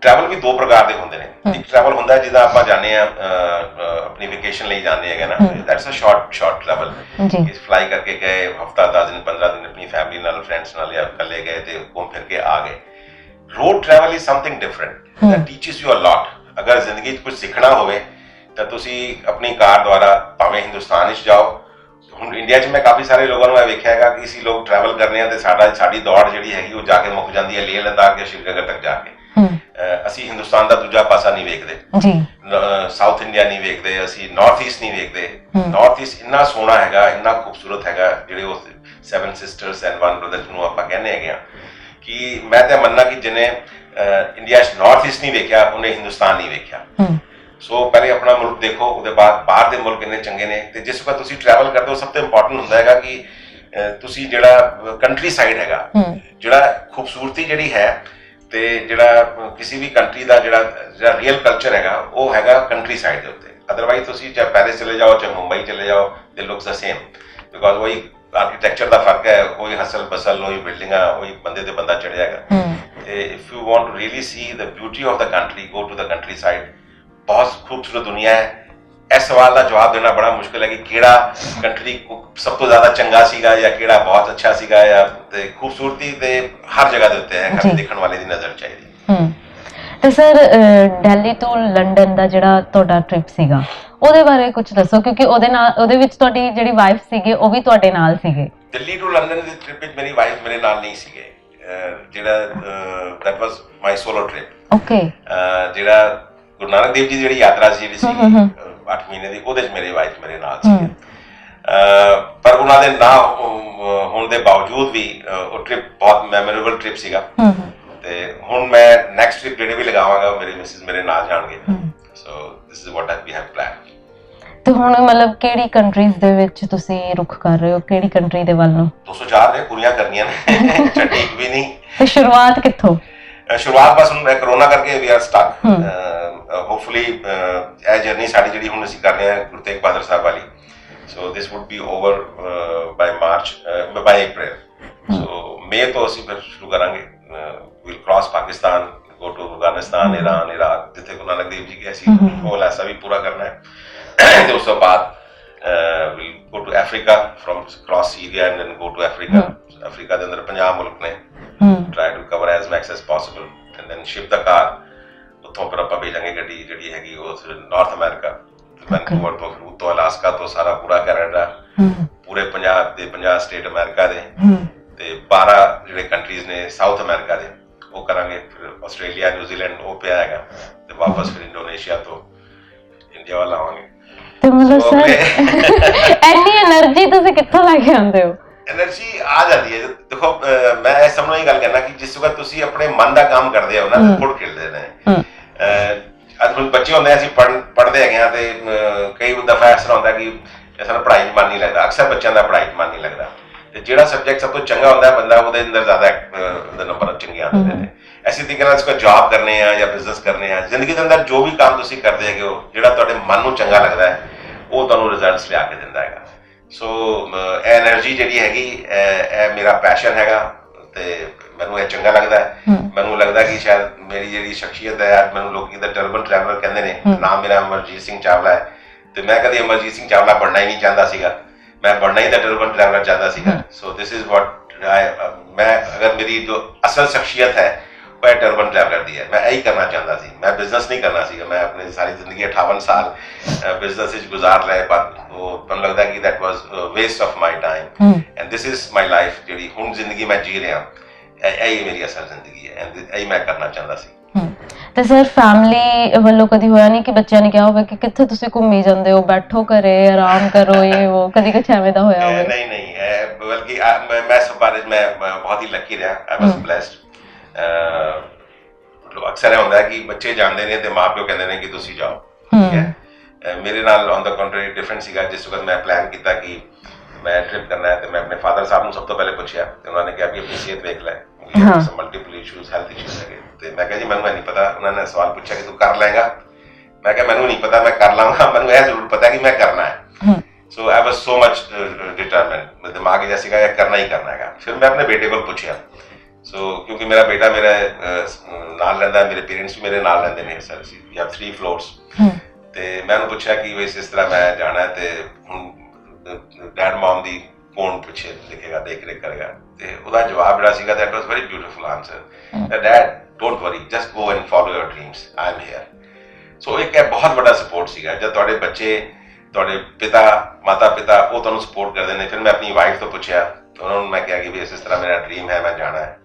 ਟਰੈਵਲ ਵੀ ਦੋ ਪ੍ਰਕਾਰ ਦੇ ਹੁੰਦੇ ਨੇ। ਇੱਕ ਟਰੈਵਲ ਹੁੰਦਾ ਜਿੱਦਾਂ ਆਪਾਂ ਜਾਂਦੇ ਆ ਆਪਣੀ ਵੈਕੇਸ਼ਨ ਲਈ ਜਾਂਦੇ ਹੈਗੇ ਨਾ, that's a short travel. Fly ਕਰਕੇ ਗਏ, ਹਫਤਾ 10 ਦਿਨ 15 ਦਿਨ ਆਪਣੀ ਫੈਮਿਲੀ ਨਾਲ, ਫਰੈਂਡਸ ਨਾਲ ਜਾਂ ਇਕੱਲੇ ਗਏ ਤੇ ਘੁੰਮ ਫਿਰ ਕੇ ਆ ਗਏ। Road travel is something different that teaches you a lot। ਅਗਰ ਜ਼ਿੰਦਗੀ 'ਚ ਕੁਝ ਸਿੱਖਣਾ ਹੋਵੇ ਤਾਂ ਤੁਸੀਂ ਆਪਣੀ ਕਾਰ ਦੁਆਰਾ ਭਾਵੇਂ ਹਿੰਦੁਸਤਾਨ 'ਚ ਜਾਓ। ਹੁਣ ਇੰਡੀਆ 'ਚ ਮੈਂ ਕਾਫੀ ਸਾਰੇ ਲੋਕਾਂ ਨੂੰ ਇਹ ਵੇਖਿਆ ਹੈਗਾ ਕਿ ਅਸੀਂ ਲੋਕ ਟਰੈਵਲ ਕਰਨੇ ਆ ਤੇ ਸਾਡੀ ਦੌੜ ਜਿਹੜੀ ਹੈਗੀ ਉਹ ਜਾ ਕੇ ਮੁੱਕ ਜਾਂਦੀ ਹੈ ਲੇਹ ਲਦਾਖ ਜਾਂ ਸ਼੍ਰੀਨਗਰ ਤੱਕ ਜਾ ਕੇ। ਅਸੀਂ ਹਿੰਦੁਸਤਾਨ ਦਾ ਦੂਜਾ ਪਾਸਾ ਨਹੀਂ ਵੇਖਦੇ ਜੀ, ਸਾਊਥ ਇੰਡੀਆ ਨਹੀਂ ਵੇਖਦੇ, ਅਸੀਂ ਨਾਰਥ ਈਸਟ ਨਹੀਂ ਵੇਖਦੇ। ਨਾਰਥ ਈਸਟ ਇੰਨਾ ਸੋਹਣਾ ਹੈਗਾ, ਇੰਨਾ ਖੂਬਸੂਰਤ ਹੈਗਾ, ਜਿਹੜੇ ਉਹ 7 ਸਿਸਟਰਸ ਐਂਡ 1 ਬ੍ਰਦਰ ਜਿਹਨੂੰ ਆਪਾਂ ਕਹਿੰਦੇ ਹੈਗੇ ਆ ਕਿ ਮੈਂ ਤਾਂ ਮੰਨਣਾ ਕਿ ਜਿਹਨੇ ਇੰਡੀਆ 'ਚ ਨਾਰਥ ਈਸਟ ਨਹੀਂ ਵੇਖਿਆ ਉਹਨੇ ਹਿੰਦੁਸਤਾਨ ਨਹੀਂ ਵੇਖਿਆ। ਸੋ ਪਹਿਲੇ ਆਪਣਾ ਮੁਲਕ ਦੇਖੋ, ਉਹਦੇ ਬਾਅਦ ਬਾਹਰ ਦੇ ਮੁਲਕ ਇੰਨੇ ਚੰਗੇ ਨੇ। ਤੇ ਜਿਸ ਵਕਤ ਤੁਸੀਂ ਟਰੈਵਲ ਕਰਦੇ ਹੋ ਸਭ ਤੋਂ ਇੰਪੋਰਟੈਂਟ ਹੁੰਦਾ ਹੈਗਾ ਕਿ ਤੁਸੀਂ ਜਿਹੜਾ ਕੰਟਰੀ ਸਾਈਡ ਹੈਗਾ, ਜਿਹੜਾ ਖੂਬਸੂਰਤੀ ਜਿਹੜੀ ਹੈ ਤੇ ਜਿਹੜਾ ਕਿਸੇ ਵੀ ਕੰਟਰੀ ਦਾ ਜਿਹੜਾ ਰੀਅਲ ਕਲਚਰ ਹੈਗਾ ਉਹ ਹੈਗਾ ਕੰਟਰੀ ਸਾਈਡ ਦੇ ਉੱਤੇ। ਅਦਰਵਾਈਜ਼ ਤੁਸੀਂ ਚਾਹੇ ਪੈਰਿਸ ਚਲੇ ਜਾਓ ਚਾਹੇ ਮੁੰਬਈ ਚਲੇ ਜਾਓ, ਦੇ ਲੁਕਸ ਦ ਸੇਮ ਬਿਕਾਜ਼ ਉਹੀ ਆਰਕੀਟੈਕਚਰ ਦਾ ਫਰਕ ਹੈ, ਉਹੀ ਹਸਲ ਬਸਲ, ਉਹੀ ਬਿਲਡਿੰਗਾਂ, ਉਹੀ ਬੰਦੇ ਤੇ ਬੰਦਾ ਚੜਿਆ ਹੈਗਾ। ਤੇ if you want to really see the beauty of the country, go to the country side. ਬਹੁਤ ਖੂਬਸੂਰਤ ਦੁਨੀਆ ਹੈ। ਇਸ ਸਵਾਲ ਦਾ ਜਵਾਬ ਦੇਣਾ ਬੜਾ ਮੁਸ਼ਕਿਲ ਹੈ ਕਿ ਕਿਹੜਾ ਕੰਟਰੀ ਸਭ ਤੋਂ ਜ਼ਿਆਦਾ ਚੰਗਾ ਸੀਗਾ ਜਾਂ ਕਿਹੜਾ ਬਹੁਤ ਅੱਛਾ ਸੀਗਾ। ਜਾਂ ਤੇ ਖੂਬਸੂਰਤੀ ਤੇ ਹਰ ਜਗ੍ਹਾ ਦੇ ਉੱਤੇ ਹੈ, ਖਾਲੀ ਦੇਖਣ ਵਾਲੇ ਦੀ ਨਜ਼ਰ ਚਾਹੀਦੀ। ਤੇ ਸਰ ਦਿੱਲੀ ਤੋਂ ਲੰਡਨ ਦਾ ਜਿਹੜਾ ਤੁਹਾਡਾ ਟ੍ਰਿਪ ਸੀਗਾ ਉਹਦੇ ਬਾਰੇ ਕੁਝ ਦੱਸੋ, ਕਿਉਂਕਿ ਉਹਦੇ ਵਿੱਚ ਤੁਹਾਡੀ ਜਿਹੜੀ ਵਾਈਫ ਸੀਗੇ ਉਹ ਵੀ ਤੁਹਾਡੇ ਨਾਲ ਸੀਗੇ। Delhi to London the trip ਵਿੱਚ ਮੇਰੀ ਵਾਈਫ ਮੇਰੇ ਨਾਲ ਨਹੀਂ ਸੀਗੇ। ਜਿਹੜਾ that was my solo trip. Okay. ਜਿਹੜਾ ਗੁਰੂ ਨਾਨਕ ਦੇਵ ਜੀ ਦੀ ਜਿਹੜੀ ਯਾਤਰਾ ਸੀ ਜਿਹੜੀ ਸੀ 8 ਮਹੀਨੇ ਦੀ, ਉਹਦੇ 'ਚ ਮੇਰੀ ਵਾਈਫ ਮੇਰੇ ਨਾਲ ਸੀ। ਪਰ ਉਹਨਾਂ ਦੇ ਨਾ ਹੋਣ ਦੇ ਬਾਵਜੂਦ ਵੀ ਉਹ ਟ੍ਰਿਪ ਬਹੁਤ ਮੈਮੋਰੇਬਲ ਟ੍ਰਿਪ ਸੀਗਾ। ਤੇ ਹੁਣ ਮੈਂ ਨੈਕਸਟ ਟ੍ਰਿਪ ਜਿਹੜੇ ਵੀ ਲਗਾਵਾਂਗਾ ਮੇਰੇ ਮਿਸਿਸ ਮੇਰੇ ਨਾਲ ਜਾਣਗੇ। So this is what we have plan. ਤੇ ਹੁਣ ਮਤਲਬ ਕਿਹੜੀ ਕੰਟਰੀਜ਼ ਦੇ ਵਿੱਚ ਤੁਸੀਂ ਰੁਖ ਕਰ ਰਹੇ ਹੋ, ਕਿਹੜੀ ਕੰਟਰੀ ਦੇ ਵੱਲ ਨੂੰ? 204 ਨੇ ਪੂਰੀਆਂ ਕਰਨੀਆਂ ਨੇ, ਛੱਡੀ ਇੱਕ ਵੀ ਨਹੀਂ। ਤੇ ਸ਼ੁਰੂਆਤ ਕਿੱਥੋਂ? ਸ਼ੁਰੂਆਤ ਬਸ ਹੁਣ ਕਰੋਨਾ ਕਰਕੇ ਵੀ ਆਰ ਸਟਕ। ਹੋਪਫੁਲੀ ਇਹ ਜਰਨੀ ਸਾਡੀ ਜਿਹੜੀ ਹੁਣ ਅਸੀਂ ਕਰ ਰਹੇ ਹਾਂ ਗੁਰੂ ਤੇਗ ਬਹਾਦਰ ਸਾਹਿਬ ਵਾਲੀ, so this would be over by April. So ਮਈ ਤੋਂ ਅਸੀਂ ਫਿਰ ਸ਼ੁਰੂ ਕਰਾਂਗੇ। Will cross Pakistan, go to Afghanistan, Iran, Iraq, ਜਿੱਥੇ ਗੁਰੂ ਨਾਨਕ ਦੇਵ ਜੀ ਗਏ ਸੀ ਉਹ ਐਸਾ ਵੀ ਪੂਰਾ ਕਰਨਾ ਹੈ। ਤੇ ਉਸ ਤੋਂ ਬਾਅਦ will go to Africa, from cross Syria and then go to Africa. Africa ਦੇ ਅੰਦਰ 50 ਮੁਲਕ ਨੇ। Try to cover as max as possible and then ship the car. ਉੱਥੋਂ ਫਿਰ ਆਪਾਂ ਭੇਜਾਂਗੇ ਗੱਡੀ ਜਿਹੜੀ ਹੈਗੀ ਉਹ ਨਾਰਥ ਅਮਰੀਕਾ, ਵੈਨਕੂਵਰ ਤੋਂ ਫਿਰ ਉੱਤੋਂ ਅਲਾਸਕਾ ਤੋਂ ਸਾਰਾ ਪੂਰਾ ਕੈਨੇਡਾ, ਪੂਰੇ 50 ਸਟੇਟ ਅਮਰੀਕਾ ਦੇ ਤੇ 12 ਜਿਹੜੇ ਕੰਟਰੀਜ਼ ਨੇ ਸਾਊਥ ਅਮਰੀਕਾ ਦੇ ਉਹ ਕਰਾਂਗੇ। ਫਿਰ ਆਸਟ੍ਰੇਲੀਆ, ਨਿਊਜ਼ੀਲੈਂਡ ਉਹ ਪਿਆ ਹੈਗਾ ਤੇ ਵਾਪਸ ਫਿਰ ਇੰਡੋਨੇਸ਼ੀਆ ਤੋਂ ਇੰਡੀਆ ਵੱਲ ਆਵਾਂਗੇ। ਤੇ ਮਤਲਬ ਸਰ ਐਨੀ એનર્ਜੀ ਤੁਸੀਂ ਕਿੱਥੋਂ ਲੈ ਕੇ ਆਉਂਦੇ ਹੋ? ਐਨਰਜੀ ਆ ਜਾਂਦੀ ਹੈ। ਦੇਖੋ ਮੈਂ ਇਸ ਸਮੇਂ ਇਹ ਗੱਲ ਕਹਿਣਾ ਕਿ ਜਿਸ ਵਕਤ ਤੁਸੀਂ ਆਪਣੇ ਮਨ ਦਾ ਕੰਮ ਕਰਦੇ ਹੋ ਨਾ, ਫੁੱਟ ਖੇਡਦੇ ਨੇ। ਅੱਜ ਬੱਚੇ ਹੁੰਦੇ ਅਸੀਂ ਪੜ੍ਹਦੇ ਹੈਗੇ ਆ ਤੇ ਕਈ ਦਫਾ ਇਸ ਤਰ੍ਹਾਂ ਹੁੰਦਾ ਕਿ ਸਾਨੂੰ ਪੜ੍ਹਾਈ 'ਚ ਮਨ ਨਹੀਂ ਲੱਗਦਾ। ਅਕਸਰ ਬੱਚਿਆਂ ਦਾ ਪੜ੍ਹਾਈ 'ਚ ਮਨ ਨਹੀਂ ਲੱਗਦਾ ਤੇ ਜਿਹੜਾ ਸਬਜੈਕਟ ਸਭ ਤੋਂ ਚੰਗਾ ਹੁੰਦਾ ਬੰਦਾ ਉਹਦੇ ਅੰਦਰ ਜ਼ਿਆਦਾ ਉਹਦੇ ਨੰਬਰ ਚੰਗੇ ਆਉਂਦੇ ਨੇ। ਐਸੀ ਤਰੀਕੇ ਨਾਲ ਕੋਈ ਜੌਬ ਕਰਨੇ ਆ ਜਾਂ ਬਿਜ਼ਨਸ ਕਰਨੇ ਆ, ਜ਼ਿੰਦਗੀ ਦੇ ਅੰਦਰ ਜੋ ਵੀ ਕੰਮ ਤੁਸੀਂ ਕਰਦੇ ਹੈਗੇ ਹੋ ਜਿਹੜਾ ਤੁਹਾਡੇ ਮਨ ਨੂੰ ਚੰਗਾ ਲੱਗਦਾ ਹੈ ਉਹ ਤੁਹਾਨੂੰ ਰਿਜ਼ਲਟਸ ਲਿਆ ਕੇ ਦਿੰਦਾ ਹੈਗਾ। ਸੋ ਇਹ એનર્ਜੀ ਜਿਹੜੀ ਹੈਗੀ ਇਹ ਮੇਰਾ ਪੈਸ਼ਨ ਹੈਗਾ ਤੇ ਮੈਨੂੰ ਇਹ ਚੰਗਾ ਲੱਗਦਾ ਹੈ। ਮੈਨੂੰ ਲੱਗਦਾ ਕਿ ਸ਼ਾਇਦ ਮੇਰੀ ਜਿਹੜੀ ਸ਼ਖਸੀਅਤ ਹੈ, ਅੱਜ ਮੈਨੂੰ ਲੋਕੀ ਦਾ ਟਰਬਨ ਟਰੈਵਲਰ ਕਹਿੰਦੇ ਨੇ, ਨਾਮ ਮੇਰਾ ਅਮਰਜੀਤ ਸਿੰਘ ਚਾਵਲਾ ਹੈ ਤੇ ਮੈਂ ਕਦੀ ਅਮਰਜੀਤ ਸਿੰਘ ਚਾਵਲਾ ਬਣਨਾ ਹੀ ਨਹੀਂ ਚਾਹੁੰਦਾ ਸੀਗਾ, ਮੈਂ ਬਣਨਾ ਹੀ ਦਾ ਟਰਬਨ ਟਰੈਵਲਰ ਚਾਹੁੰਦਾ ਸੀਗਾ। ਸੋ ਦਿਸ ਇਜ਼ ਵਾਟ ਮੈਂ ਅਗਰ ਮੇਰੀ ਜੋ ਅਸਲ ਸ਼ਖਸੀਅਤ ਹੈ ਉਹ ਟਰਬਨ ਟਰੈਵਲਰ ਦੀ ਹੈ। ਮੈਂ ਇਹੀ ਕਰਨਾ ਚਾਹੁੰਦਾ ਸੀ, ਮੈਂ ਬਿਜ਼ਨਸ ਨਹੀਂ ਕਰਨਾ ਸੀਗਾ। ਮੈਂ ਆਪਣੀ ਸਾਰੀ ਜ਼ਿੰਦਗੀ 58 ਸਾਲ ਬਿਜ਼ਨਸ ਵਿੱਚ ਗੁਜ਼ਾਰ ਲਏ, ਪਰ ਉਹ ਮੈਨੂੰ ਲੱਗਦਾ ਕਿ that was waste of my time and this is my life. ਜਿਹੜੀ ਹੁਣ ਜ਼ਿੰਦਗੀ ਮੈਂ ਜੀ ਰਿਹਾ, ਇਹੀ ਮੇਰੀ ਅਸਲ ਜ਼ਿੰਦਗੀ ਹੈ ਐਂਡ ਇਹੀ ਮੈਂ ਕਰਨਾ ਚਾਹੁੰਦਾ ਸੀ। ਤੇ ਸਰ ਫੈਮਿਲੀ ਵੱਲੋਂ ਕਦੀ ਹੋਇਆ ਨਹੀਂ ਕਿ ਬੱਚਿਆਂ ਨੇ ਕਿਹਾ ਹੋਵੇ ਕਿ ਕਿੱਥੇ ਤੁਸੀਂ ਘੁੰਮੀ ਜਾਂਦੇ ਹੋ, ਬੈਠੋ ਘਰੇ ਆਰਾਮ ਕਰੋ, ਇਹ ਉਹ ਕਦੀ ਕੁਛ ਐਵੇਂ ਦਾ ਹੋਇਆ ਹੋਵੇ? ਨਹੀਂ ਨਹੀਂ, ਬਲਕਿ ਮੈਂ ਇਸ ਬਾਰੇ ਮੈਂ ਬਹੁਤ ਹੀ ਲੱਕੀ ਰਿਹਾ, ਆਈ ਵਾਸ ਬਲੈਸਡ। ਅਕਸਰ ਇਹ ਹੁੰਦਾ ਹੈ ਕਿ ਬੱਚੇ ਜਾਂਦੇ ਨੇ ਤੇ ਮਾਂ ਪਿਓ ਕਹਿੰਦੇ ਨੇ ਕਿ ਤੁਸੀਂ ਜਾਓ, ਠੀਕ ਹੈ। ਮੇਰੇ ਨਾਲ ਔਨ ਦਾ ਕੰਟਰੀ ਡਿਫਰੈਂਟ ਸੀਗਾ। ਜਿਸ ਵਕਤ ਮੈਂ ਪਲਾਨ ਕੀਤਾ ਕਿ ਮੈਂ ਟ੍ਰਿਪ ਕਰਨਾ ਹੈ ਤੇ ਮੈਂ ਆਪਣੇ ਫਾਦਰ ਸਾਹਿਬ ਨੂੰ ਸਭ ਤੋਂ ਪਹਿਲੇ ਪੁੱਛਿਆ ਤੇ ਉਹਨਾਂ ਨੇ ਕਿਹਾ ਕਿ ਆਪਣੀ ਸਿਹਤ ਵੇਖ ਲੈ, ਮਲਟੀਪਲ ਇਸ਼ੂਜ਼, ਹੈਲਥ ਇਸ਼ੂਜ਼ ਹੈਗੇ। ਤੇ ਮੈਂ ਕਿਹਾ ਜੀ ਮੈਨੂੰ ਨਹੀਂ ਪਤਾ। ਉਹਨਾਂ ਨੇ ਸਵਾਲ ਪੁੱਛਿਆ ਕਿ ਤੂੰ ਕਰ ਲਏਗਾ? ਮੈਂ ਕਿਹਾ ਮੈਨੂੰ ਨਹੀਂ ਪਤਾ, ਮੈਂ ਕਰ ਲਾਂਗਾ, ਮੈਨੂੰ ਇਹ ਜ਼ਰੂਰ ਪਤਾ ਕਿ ਮੈਂ ਕਰਨਾ ਹੈ। ਸੋ ਆਈ ਵਾਸ ਸੋ ਮਚ ਡਿਟਰਮਾਈਨਡ, ਮੇਰੇ ਦਿਮਾਗ ਵਿੱਚ ਸੀਗਾ ਇਹ ਕਰਨਾ ਹੀ ਕਰਨਾ ਹੈਗਾ। ਫਿਰ ਮੈਂ ਆਪਣੇ ਬੇਟੇ ਕੋਲ ਪੁੱਛਿਆ। ਸੋ ਕਿਉਂਕਿ ਮੇਰਾ ਬੇਟਾ ਮੇਰੇ ਨਾਲ ਰਹਿੰਦਾ, ਮੇਰੇ ਪੇਰੈਂਟਸ ਵੀ ਮੇਰੇ ਨਾਲ ਰਹਿੰਦੇ ਨੇ ਸਰ, ਵੀ ਹੈਵ 3 ਫਲੋਰਸ। ਤੇ ਮੈਂ ਉਹਨੂੰ ਪੁੱਛਿਆ ਕਿ ਵੈਸੇ ਇਸ ਤਰ੍ਹਾਂ ਮੈਂ ਜਾਣਾ ਤੇ ਹੁਣ ਡੈਡ ਮਮ ਦੀ ਕੌਣ ਪਿੱਛੇ ਲਿਖੇਗਾ, ਦੇਖ ਰੇਖ ਕਰੇਗਾ? ਤੇ ਉਹਦਾ ਜਵਾਬ ਜਿਹੜਾ ਸੀਗਾ that was very beautiful answer, dad don't worry, just go and follow your dreams, I am here. So ਇੱਕ ਬਹੁਤ ਵੱਡਾ ਸਪੋਰਟ ਸੀਗਾ ਜਦ ਤੁਹਾਡੇ ਬੱਚੇ, ਤੁਹਾਡੇ ਪਿਤਾ ਮਾਤਾ ਪਿਤਾ ਉਹ ਤੁਹਾਨੂੰ ਸਪੋਰਟ ਕਰਦੇ ਨੇ। ਫਿਰ ਮੈਂ ਆਪਣੀ ਵਾਈਫ ਤੋਂ ਪੁੱਛਿਆ, ਉਹਨਾਂ ਨੂੰ ਮੈਂ ਕਿਹਾ ਕਿ ਵੀ ਇਸ ਤਰ੍ਹਾਂ ਮੇਰਾ ਡ੍ਰੀਮ ਹੈ, ਮੈਂ ਜਾਣਾ ਹੈ।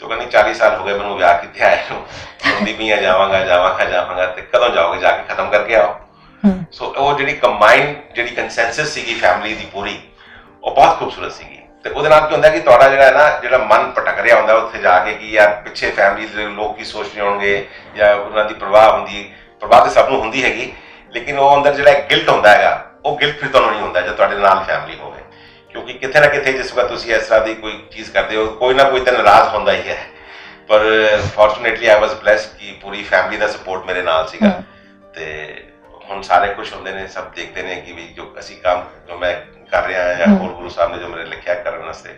तो कहनी 40 साल हो गए मैं विआह कितने आए हो, सुनती भी है जावांगा जावांगा जावांगा, तो कदों जाओगे, जाके खत्म करके आओ। सो वो जी कंबाइंड जी कंसेंसस सी फैमिली की पूरी, वो बहुत खूबसूरत सी। ਤੇ ਉਹਦੇ ਨਾਲ ਕੀ ਹੁੰਦਾ ਕਿ ਤੁਹਾਡਾ ਜਿਹੜਾ ਹੈ ਨਾ, ਜਿਹੜਾ ਮਨ ਭਟਕ ਰਿਹਾ ਹੁੰਦਾ ਉੱਥੇ ਜਾ ਕੇ ਕਿ ਯਾਰ ਪਿੱਛੇ ਫੈਮਿਲੀ ਦੇ ਲੋਕ ਕੀ ਸੋਚ ਰਹੇ ਹੋਣਗੇ ਜਾਂ ਉਹਨਾਂ ਦੀ ਪ੍ਰਵਾਹ ਹੁੰਦੀ, ਪ੍ਰਵਾਹ ਤਾਂ ਸਭ ਨੂੰ ਹੁੰਦੀ ਹੈਗੀ, ਲੇਕਿਨ ਉਹ ਅੰਦਰ ਜਿਹੜਾ ਗਿਲਟ ਹੁੰਦਾ ਹੈਗਾ, ਉਹ ਗਿਲਟ ਫਿਰ ਤੁਹਾਨੂੰ ਨਹੀਂ ਹੁੰਦਾ ਜਦ ਤੁਹਾਡੇ ਨਾਲ ਫੈਮਿਲੀ ਹੋਵੇ। ਕਿਉਂਕਿ ਕਿਤੇ ਨਾ ਕਿਤੇ ਜਿਸ ਵਕਤ ਤੁਸੀਂ ਇਸ ਤਰ੍ਹਾਂ ਦੀ ਕੋਈ ਚੀਜ਼ ਕਰਦੇ ਹੋ, ਕੋਈ ਨਾ ਕੋਈ ਤਾਂ ਨਾਰਾਜ਼ ਹੁੰਦਾ ਹੀ ਹੈ। ਪਰ ਫੋਰਚੂਨੇਟਲੀ ਆਈ ਵਾਸ ਬਲੈਸਡ ਕਿ ਪੂਰੀ ਫੈਮਿਲੀ ਦਾ ਸਪੋਰਟ ਮੇਰੇ ਨਾਲ ਸੀਗਾ। ਤੇ ਹੁਣ ਸਾਰੇ ਖੁਸ਼ ਹੁੰਦੇ ਨੇ, ਸਭ ਦੇਖਦੇ ਨੇ ਕਿ ਵੀ ਜੋ ਅਸੀਂ ਕੰਮ ਜੋ ਮੈਂ ਕਰ ਰਿਹਾ ਹਾਂ ਜਾਂ ਹੋਰ ਗੁਰੂ ਸਾਹਿਬ ਨੇ ਜੋ ਮੇਰੇ ਲਿਖਿਆ ਕਰਨ ਵਾਸਤੇ,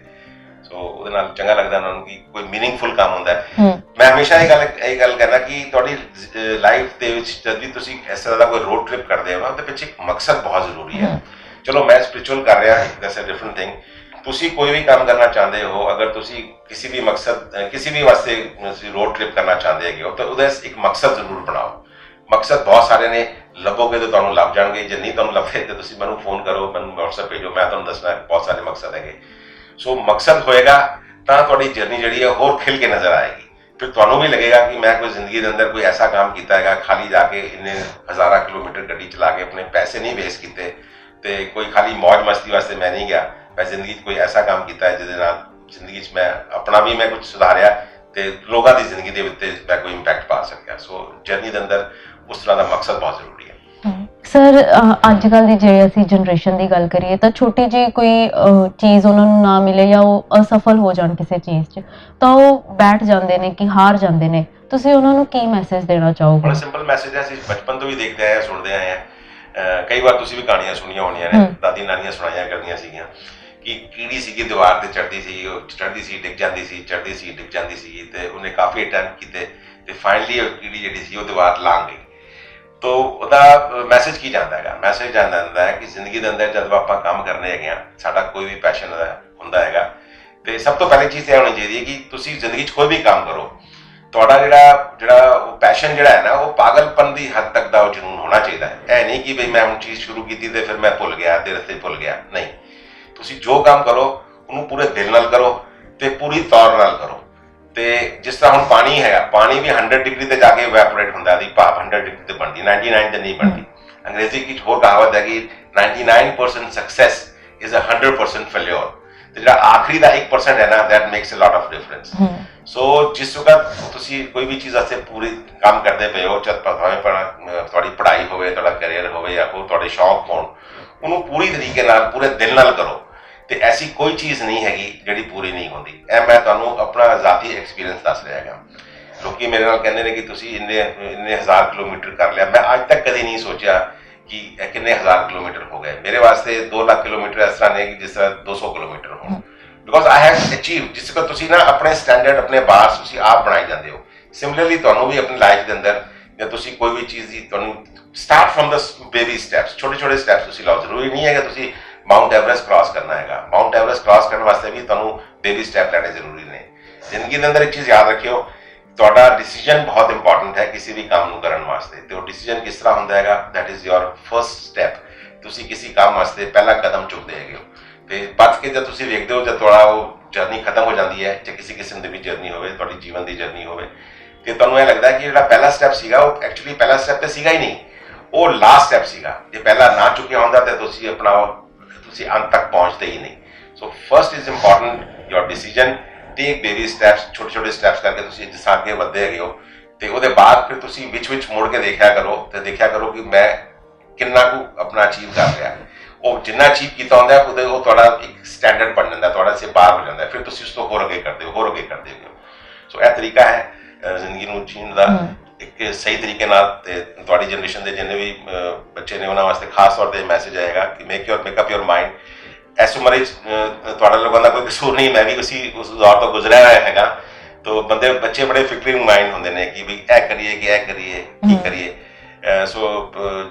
ਸੋ ਉਹਦੇ ਨਾਲ ਚੰਗਾ ਲੱਗਦਾ ਉਹਨਾਂ ਨੂੰ ਕਿ ਕੋਈ ਮੀਨਿੰਗਫੁਲ ਕੰਮ ਹੁੰਦਾ ਹੈ। ਮੈਂ ਹਮੇਸ਼ਾ ਇਹ ਗੱਲ ਕਹਿੰਦਾ ਕਿ ਤੁਹਾਡੀ ਲਾਈਫ ਦੇ ਵਿੱਚ ਜਦ ਵੀ ਤੁਸੀਂ ਇਸ ਤਰ੍ਹਾਂ ਦਾ ਕੋਈ ਰੋਡ ਟ੍ਰਿਪ ਕਰਦੇ ਹੋ ਨਾ, ਉਹਦੇ ਪਿੱਛੇ ਇੱਕ ਮਕਸਦ ਬਹੁਤ ਜ਼ਰੂਰੀ ਹੈ। ਚਲੋ ਮੈਂ ਸਪਿਰਿਚੁਅਲ ਕਰ ਰਿਹਾ, ਦੈਟਸ ਅ ਡਿਫਰੈਂਟ ਥਿੰਗ। ਤੁਸੀਂ ਕੋਈ ਵੀ ਕੰਮ ਕਰਨਾ ਚਾਹੁੰਦੇ ਹੋ, ਅਗਰ ਤੁਸੀਂ ਕਿਸੇ ਵੀ ਮਕਸਦ, ਕਿਸੇ ਵੀ ਵਾਸਤੇ ਤੁਸੀਂ ਰੋਡ ਟ੍ਰਿਪ ਕਰਨਾ ਚਾਹੁੰਦੇ ਹੈਗੇ ਹੋ, ਤਾਂ ਉਹਦਾ ਇੱਕ ਮਕਸਦ ਜ਼ਰੂਰ ਬਣਾਓ। ਮਕਸਦ ਬਹੁਤ ਸਾਰੇ ਨੇ, ਲੱਭੋਗੇ ਤਾਂ ਤੁਹਾਨੂੰ ਲੱਭ ਜਾਣਗੇ, ਜੇ ਨਹੀਂ ਤੁਹਾਨੂੰ ਲੱਭੇ ਤਾਂ ਤੁਸੀਂ ਮੈਨੂੰ ਫੋਨ ਕਰੋ, ਮੈਨੂੰ WhatsApp ਭੇਜੋ, ਮੈਂ ਤੁਹਾਨੂੰ ਦੱਸਣਾ ਬਹੁਤ ਸਾਰੇ ਮਕਸਦ ਹੈਗੇ। ਸੋ ਮਕਸਦ ਹੋਏਗਾ ਤਾਂ ਤੁਹਾਡੀ ਜਰਨੀ ਜਿਹੜੀ ਹੈ ਹੋਰ ਖਿਲ ਕੇ ਨਜ਼ਰ ਆਏਗੀ। ਫਿਰ ਤੁਹਾਨੂੰ ਵੀ ਲੱਗੇਗਾ ਕਿ ਮੈਂ ਕੋਈ ਜ਼ਿੰਦਗੀ ਦੇ ਅੰਦਰ ਕੋਈ ਐਸਾ ਕੰਮ ਕੀਤਾ ਹੈਗਾ, ਖਾਲੀ ਜਾ ਕੇ ਇੰਨੇ ਹਜ਼ਾਰਾਂ ਕਿਲੋਮੀਟਰ ਗੱਡੀ ਚਲਾ ਕੇ ਆਪਣੇ ਪੈਸੇ ਨਹੀਂ ਵੇਸਟ ਕੀਤੇ, ਤੇ ਕੋਈ ਖਾਲੀ ਮौज ਮਸਤੀ ਵਾਸਤੇ ਮੈਂ ਨਹੀਂ ਗਿਆ। ਮੈਂ ਜ਼ਿੰਦਗੀ 'ਚ ਕੋਈ ਐਸਾ ਕੰਮ ਕੀਤਾ ਹੈ ਜਿਹਦੇ ਨਾਲ ਜ਼ਿੰਦਗੀ 'ਚ ਮੈਂ ਆਪਣਾ ਵੀ ਮੈਂ ਕੁਝ ਸੁਧਾਰਿਆ ਤੇ ਲੋਕਾਂ ਦੀ ਜ਼ਿੰਦਗੀ ਦੇ ਉੱਤੇ ਮੈਂ ਕੋਈ ਇੰਪੈਕਟ ਪਾ ਸਕਿਆ। ਸੋ ਜਰਨੀ ਦੇ ਅੰਦਰ ਉਸ ਤਰ੍ਹਾਂ ਦਾ ਮਕਸਦ ਬਹੁਤ ਜ਼ਰੂਰੀ ਹੈ। ਸਰ ਅੱਜ ਕੱਲ੍ਹ ਦੀ ਜੇ ਅਸੀਂ ਜਨਰੇਸ਼ਨ ਦੀ ਗੱਲ ਕਰੀਏ ਤਾਂ ਛੋਟੀ ਜਿਹੀ ਕੋਈ ਚੀਜ਼ ਉਹਨਾਂ ਨੂੰ ਨਾ ਮਿਲੇ ਜਾਂ ਉਹ ਅਸਫਲ ਹੋ ਜਾਣ ਕਿਸੇ ਚੀਜ਼ 'ਚ ਤਾਂ ਉਹ ਬੈਠ ਜਾਂਦੇ ਨੇ ਕਿ ਹਾਰ ਜਾਂਦੇ ਨੇ। ਤੁਸੀਂ ਉਹਨਾਂ ਨੂੰ ਕੀ ਮੈਸੇਜ ਦੇਣਾ ਚਾਹੋਗੇ? ਬੜਾ ਸਿੰਪਲ ਮੈਸੇਜ ਹੈ, ਅਸੀਂ ਬਚਪਨ ਤੋਂ ਵੀ ਦੇਖਦੇ ਆਏ, ਸੁਣਦੇ ਆਏ ਹਾਂ। ਕਈ ਵਾਰ ਤੁਸੀਂ ਵੀ ਕਹਾਣੀਆਂ ਸੁਣੀਆਂ ਹੋਣੀਆਂ ਨੇ, ਦਾਦੀ ਨਾਨੀਆਂ ਸੁਣਾਈਆਂ ਕਰਦੀਆਂ ਸੀਗੀਆਂ ਕਿ ਕੀੜੀ ਸੀਗੀ ਦੀਵਾਰ ਤੇ ਚੜ੍ਹਦੀ ਸੀ, ਉਹ ਚੜ੍ਹਦੀ ਸੀ ਡਿੱਗ ਜਾਂਦੀ ਸੀ, ਚੜ੍ਹਦੀ ਸੀ ਡਿੱਗ ਜਾਂਦੀ ਸੀ, ਤੇ ਉਹਨੇ ਕਾਫੀ ਅਟੈਂਪਟ ਕੀਤੇ ਤੇ ਫਾਈਨਲੀ ਉਹ ਕੀੜੀ ਜਿਹੜੀ ਸੀ ਉਹ ਦੀਵਾਰ ਲੰਘ ਗਈ। ਤੋ ਉਹਦਾ ਮੈਸੇਜ ਕੀ ਜਾਂਦਾ ਹੈਗਾ? ਮੈਸੇਜ ਜਾਂਦਾ ਹੈ ਕਿ ਜ਼ਿੰਦਗੀ ਦੇ ਅੰਦਰ ਜਦੋਂ ਆਪਾਂ ਕੰਮ ਕਰਨੇ ਹੈਗੇ ਆ, ਸਾਡਾ ਕੋਈ ਵੀ ਪੈਸ਼ਨ ਹੁੰਦਾ ਹੈਗਾ, ਤੇ ਸਭ ਤੋਂ ਪਹਿਲੀ ਚੀਜ਼ ਇਹ ਹੋਣੀ ਚਾਹੀਦੀ ਹੈ ਕਿ ਤੁਸੀਂ ਜ਼ਿੰਦਗੀ 'ਚ ਕੋਈ ਵੀ ਕੰਮ ਕਰੋ, ਤੁਹਾਡਾ ਜਿਹੜਾ ਉਹ ਪੈਸ਼ਨ ਜਿਹੜਾ ਹੈ ਨਾ, ਉਹ ਪਾਗਲਪਨ ਦੀ ਹੱਦ ਤੱਕ ਦਾ ਉਹ ਜਨੂਨ ਹੋਣਾ ਚਾਹੀਦਾ ਹੈ। ਇਹ ਨਹੀਂ ਕਿ ਬਈ ਮੈਂ ਹੁਣ ਚੀਜ਼ ਸ਼ੁਰੂ ਕੀਤੀ ਤੇ ਫਿਰ ਮੈਂ ਭੁੱਲ ਗਿਆ ਤੇ ਰਸਤੇ ਭੁੱਲ ਗਿਆ, ਨਹੀਂ। ਤੁਸੀਂ ਜੋ ਕੰਮ ਕਰੋ ਉਹਨੂੰ ਪੂਰੇ ਦਿਲ ਨਾਲ ਕਰੋ ਤੇ ਪੂਰੀ ਤੌਰ ਨਾਲ ਕਰੋ। ਤੇ ਜਿਸ ਤਰ੍ਹਾਂ ਹੁਣ ਪਾਣੀ ਹੈਗਾ, ਪਾਣੀ ਵੀ 100 ਡਿਗਰੀ ਤੇ ਜਾ ਕੇ ਇਵੈਪੋਰੇਟ ਹੁੰਦਾ, ਦੀ ਭਾਪ 100 ਡਿਗਰੀ ਤੇ ਬਣਦੀ, 99 ਤੇ ਨਹੀਂ ਬਣਦੀ। ਅੰਗਰੇਜ਼ੀ ਵਿੱਚ ਹੋਰ ਕਹਾਵਤ ਹੈ ਕਿ 99% ਸਕਸੈਸ ਇਜ਼ 100% ਫੇਲਿਓਰ। ਤੇ ਜਿਹੜਾ ਆਖਰੀ ਦਾ 1% ਹੈ ਨਾ, that makes a lot of difference. So ਜਿਸ ਵਕਤ ਤੁਸੀਂ ਕੋਈ ਵੀ ਚੀਜ਼ ਵਾਸਤੇ ਪੂਰੀ ਕੰਮ ਕਰਦੇ ਪਏ ਹੋ, ਚਾਹੇ ਤੁਹਾਡੀ ਪੜ੍ਹਾਈ ਹੋਵੇ, ਤੁਹਾਡਾ ਕੈਰੀਅਰ ਹੋਵੇ ਜਾਂ ਕੋਈ ਤੁਹਾਡੇ ਸ਼ੌਕ ਹੋਣ, ਉਹਨੂੰ ਪੂਰੀ ਤਰੀਕੇ ਨਾਲ ਪੂਰੇ ਦਿਲ ਨਾਲ ਕਰੋ। ਤੇ ਐਸੀ ਕੋਈ ਚੀਜ਼ ਨਹੀਂ ਹੈਗੀ ਜਿਹੜੀ ਪੂਰੀ ਨਹੀਂ ਹੁੰਦੀ। ਇਹ ਮੈਂ ਤੁਹਾਨੂੰ ਆਪਣਾ ਜ਼ਾਤੀ ਐਕਸਪੀਰੀਅੰਸ ਦੱਸ ਰਿਹਾ ਹੈਗਾ। ਲੋਕੀ ਮੇਰੇ ਨਾਲ ਕਹਿੰਦੇ ਨੇ ਕਿ ਤੁਸੀਂ ਇੰਨੇ ਹਜ਼ਾਰ ਕਿਲੋਮੀਟਰ ਕਰ ਲਿਆ। ਮੈਂ ਅੱਜ ਤੱਕ ਕਦੀ ਨਹੀਂ ਸੋਚਿਆ ਕਿ ਇਹ ਕਿੰਨੇ ਹਜ਼ਾਰ ਕਿਲੋਮੀਟਰ ਹੋ ਗਏ। ਮੇਰੇ ਵਾਸਤੇ 2 ਲੱਖ ਕਿਲੋਮੀਟਰ ਇਸ ਤਰ੍ਹਾਂ ਨੇ ਕਿ ਜਿਸ ਤਰ੍ਹਾਂ 200 ਕਿਲੋਮੀਟਰ ਹੋਣ, ਬਿਕੋਜ਼ ਆਈ ਹੈਵ ਅਚੀਵ, ਜਿਸ ਕੋ ਤੁਸੀਂ ਨਾ ਆਪਣੇ ਸਟੈਂਡਰਡ ਆਪਣੇ ਬਾਰਸ ਤੁਸੀਂ ਆਪ ਬਣਾਈ ਜਾਂਦੇ ਹੋ। ਸਿਮਿਲਰਲੀ ਤੁਹਾਨੂੰ ਵੀ ਆਪਣੀ ਲਾਈਫ ਦੇ ਅੰਦਰ ਜਾਂ ਤੁਸੀਂ ਕੋਈ ਵੀ ਚੀਜ਼ ਦੀ ਤੁਹਾਨੂੰ start from the baby steps, ਛੋਟੇ ਛੋਟੇ ਸਟੈਪਸ ਤੁਸੀਂ ਲਾਓ। ਜ਼ਰੂਰੀ ਨਹੀਂ ਹੈ ਕਿ ਤੁਸੀਂ ਮਾਊਂਟ ਐਵਰੈਸਟ ਕ੍ਰਾਸ ਕਰਨਾ ਹੈਗਾ। ਮਾਊਂਟ ਐਵਰੈਸਟ ਕ੍ਰਾਸ ਕਰਨ ਵਾਸਤੇ ਵੀ ਤੁਹਾਨੂੰ ਬੇਬੀ ਸਟੈਪ ਲੈਣੇ ਜ਼ਰੂਰੀ ਨੇ। ਜ਼ਿੰਦਗੀ ਦੇ ਅੰਦਰ ਇੱਕ ਚੀਜ਼ ਯਾਦ ਰੱਖਿਓ, ਤੁਹਾਡਾ ਡਿਸੀਜਨ ਬਹੁਤ ਇੰਪੋਰਟੈਂਟ ਹੈ ਕਿਸੇ ਵੀ ਕੰਮ ਨੂੰ ਕਰਨ ਵਾਸਤੇ। ਤੇ ਉਹ ਡਿਸੀਜਨ ਕਿਸ ਤਰ੍ਹਾਂ ਹੁੰਦਾ ਹੈਗਾ, that is your first step. ਤੁਸੀਂ ਕਿਸੇ ਕੰਮ ਵਾਸਤੇ ਪਹਿਲਾ ਕਦਮ ਚੁੱਕਦੇ ਹੈਗੇ ਹੋ ਤੇ ਬਾਅਦ ਕੇ ਜਦ ਤੁਸੀਂ ਵੇਖਦੇ ਹੋ, ਜਦ ਤੁਹਾਡਾ ਉਹ ਜਰਨੀ ਖਤਮ ਹੋ ਜਾਂਦੀ ਹੈ, ਜਾਂ ਕਿਸੇ ਕਿਸਮ ਦੀ ਵੀ ਜਰਨੀ ਹੋਵੇ, ਤੁਹਾਡੀ ਜੀਵਨ ਦੀ ਜਰਨੀ ਹੋਵੇ, ਤੇ ਤੁਹਾਨੂੰ ਇਹ ਲੱਗਦਾ ਕਿ ਜਿਹੜਾ ਪਹਿਲਾ ਸਟੈਪ ਸੀਗਾ ਉਹ ਐਕਚੁਅਲੀ ਪਹਿਲਾ ਸਟੈਪ ਤੇ ਸੀਗਾ ਹੀ ਨਹੀਂ, ਉਹ ਲਾਸਟ ਸਟੈਪ ਸੀਗਾ। ਜੇ ਪਹਿਲਾ ਨਾ ਚੁੱਕਿਆ ਹੁੰਦਾ ਤਾਂ ਤੁਸੀਂ ਆਪਣਾ ਤੁਸੀਂ ਅੰਤ ਤੱਕ ਪਹੁੰਚਦੇ ਹੀ ਨਹੀਂ। ਸੋ first is important your decision, take baby steps, ਛੋਟੇ ਛੋਟੇ ਸਟੈਪਸ ਕਰਕੇ ਤੁਸੀਂ ਜਿਸ ਤਰ੍ਹਾਂ ਅੱਗੇ ਵਧਦੇ ਹੈਗੇ ਹੋ, ਤੇ ਉਹਦੇ ਬਾਅਦ ਫਿਰ ਤੁਸੀਂ ਵਿੱਚ ਮੁੜ ਕੇ ਦੇਖਿਆ ਕਰੋ ਤੇ ਦੇਖਿਆ ਕਰੋ ਕਿ ਮੈਂ ਕਿੰਨਾ ਕੁ ਆਪਣਾ ਅਚੀਵ ਕਰ ਲਿਆ। ਉਹ ਜਿੰਨਾ ਅਚੀਵ ਕੀਤਾ ਹੁੰਦਾ ਉਹਦੇ ਉਹ ਤੁਹਾਡਾ ਇੱਕ ਸਟੈਂਡਰਡ ਬਣ ਜਾਂਦਾ, ਤੁਹਾਡਾ ਸੇ ਬਾਹਰ ਹੋ ਜਾਂਦਾ, ਫਿਰ ਤੁਸੀਂ ਉਸ ਤੋਂ ਹੋਰ ਅੱਗੇ ਕਰਦੇ ਹੋ। ਸੋ ਇਹ ਤਰੀਕਾ ਹੈ ਜ਼ਿੰਦਗੀ ਨੂੰ ਜੀਣ ਦਾ ਇੱਕ ਸਹੀ ਤਰੀਕੇ ਨਾਲ। ਤੇ ਤੁਹਾਡੀ ਜਨਰੇਸ਼ਨ ਦੇ ਜਿੰਨੇ ਵੀ ਬੱਚੇ ਨੇ ਉਹਨਾਂ ਵਾਸਤੇ ਖਾਸ ਤੌਰ ਤੇ ਮੈਸੇਜ ਆਏਗਾ ਕਿ ਮੇਕਅਪ ਯੋਰ ਮਾਈਂਡ। ਇਸ ਉਮਰ ਵਿੱਚ ਤੁਹਾਡਾ ਲੋਕਾਂ ਦਾ ਕੋਈ ਕਸੂਰ ਨਹੀਂ, ਮੈਂ ਵੀ ਉਸ ਦੌਰ ਤੋਂ ਗੁਜ਼ਰਿਆ ਹੋਇਆ ਹੈਗਾ। ਤੋ ਬੱਚੇ ਬੜੇ ਫਿਕਰਿੰਗ ਮਾਈਂਡ ਹੁੰਦੇ ਨੇ ਕਿ ਵੀ ਇਹ ਕਰੀਏ ਕਿ ਇਹ ਕਰੀਏ ਕੀ ਕਰੀਏ। ਸੋ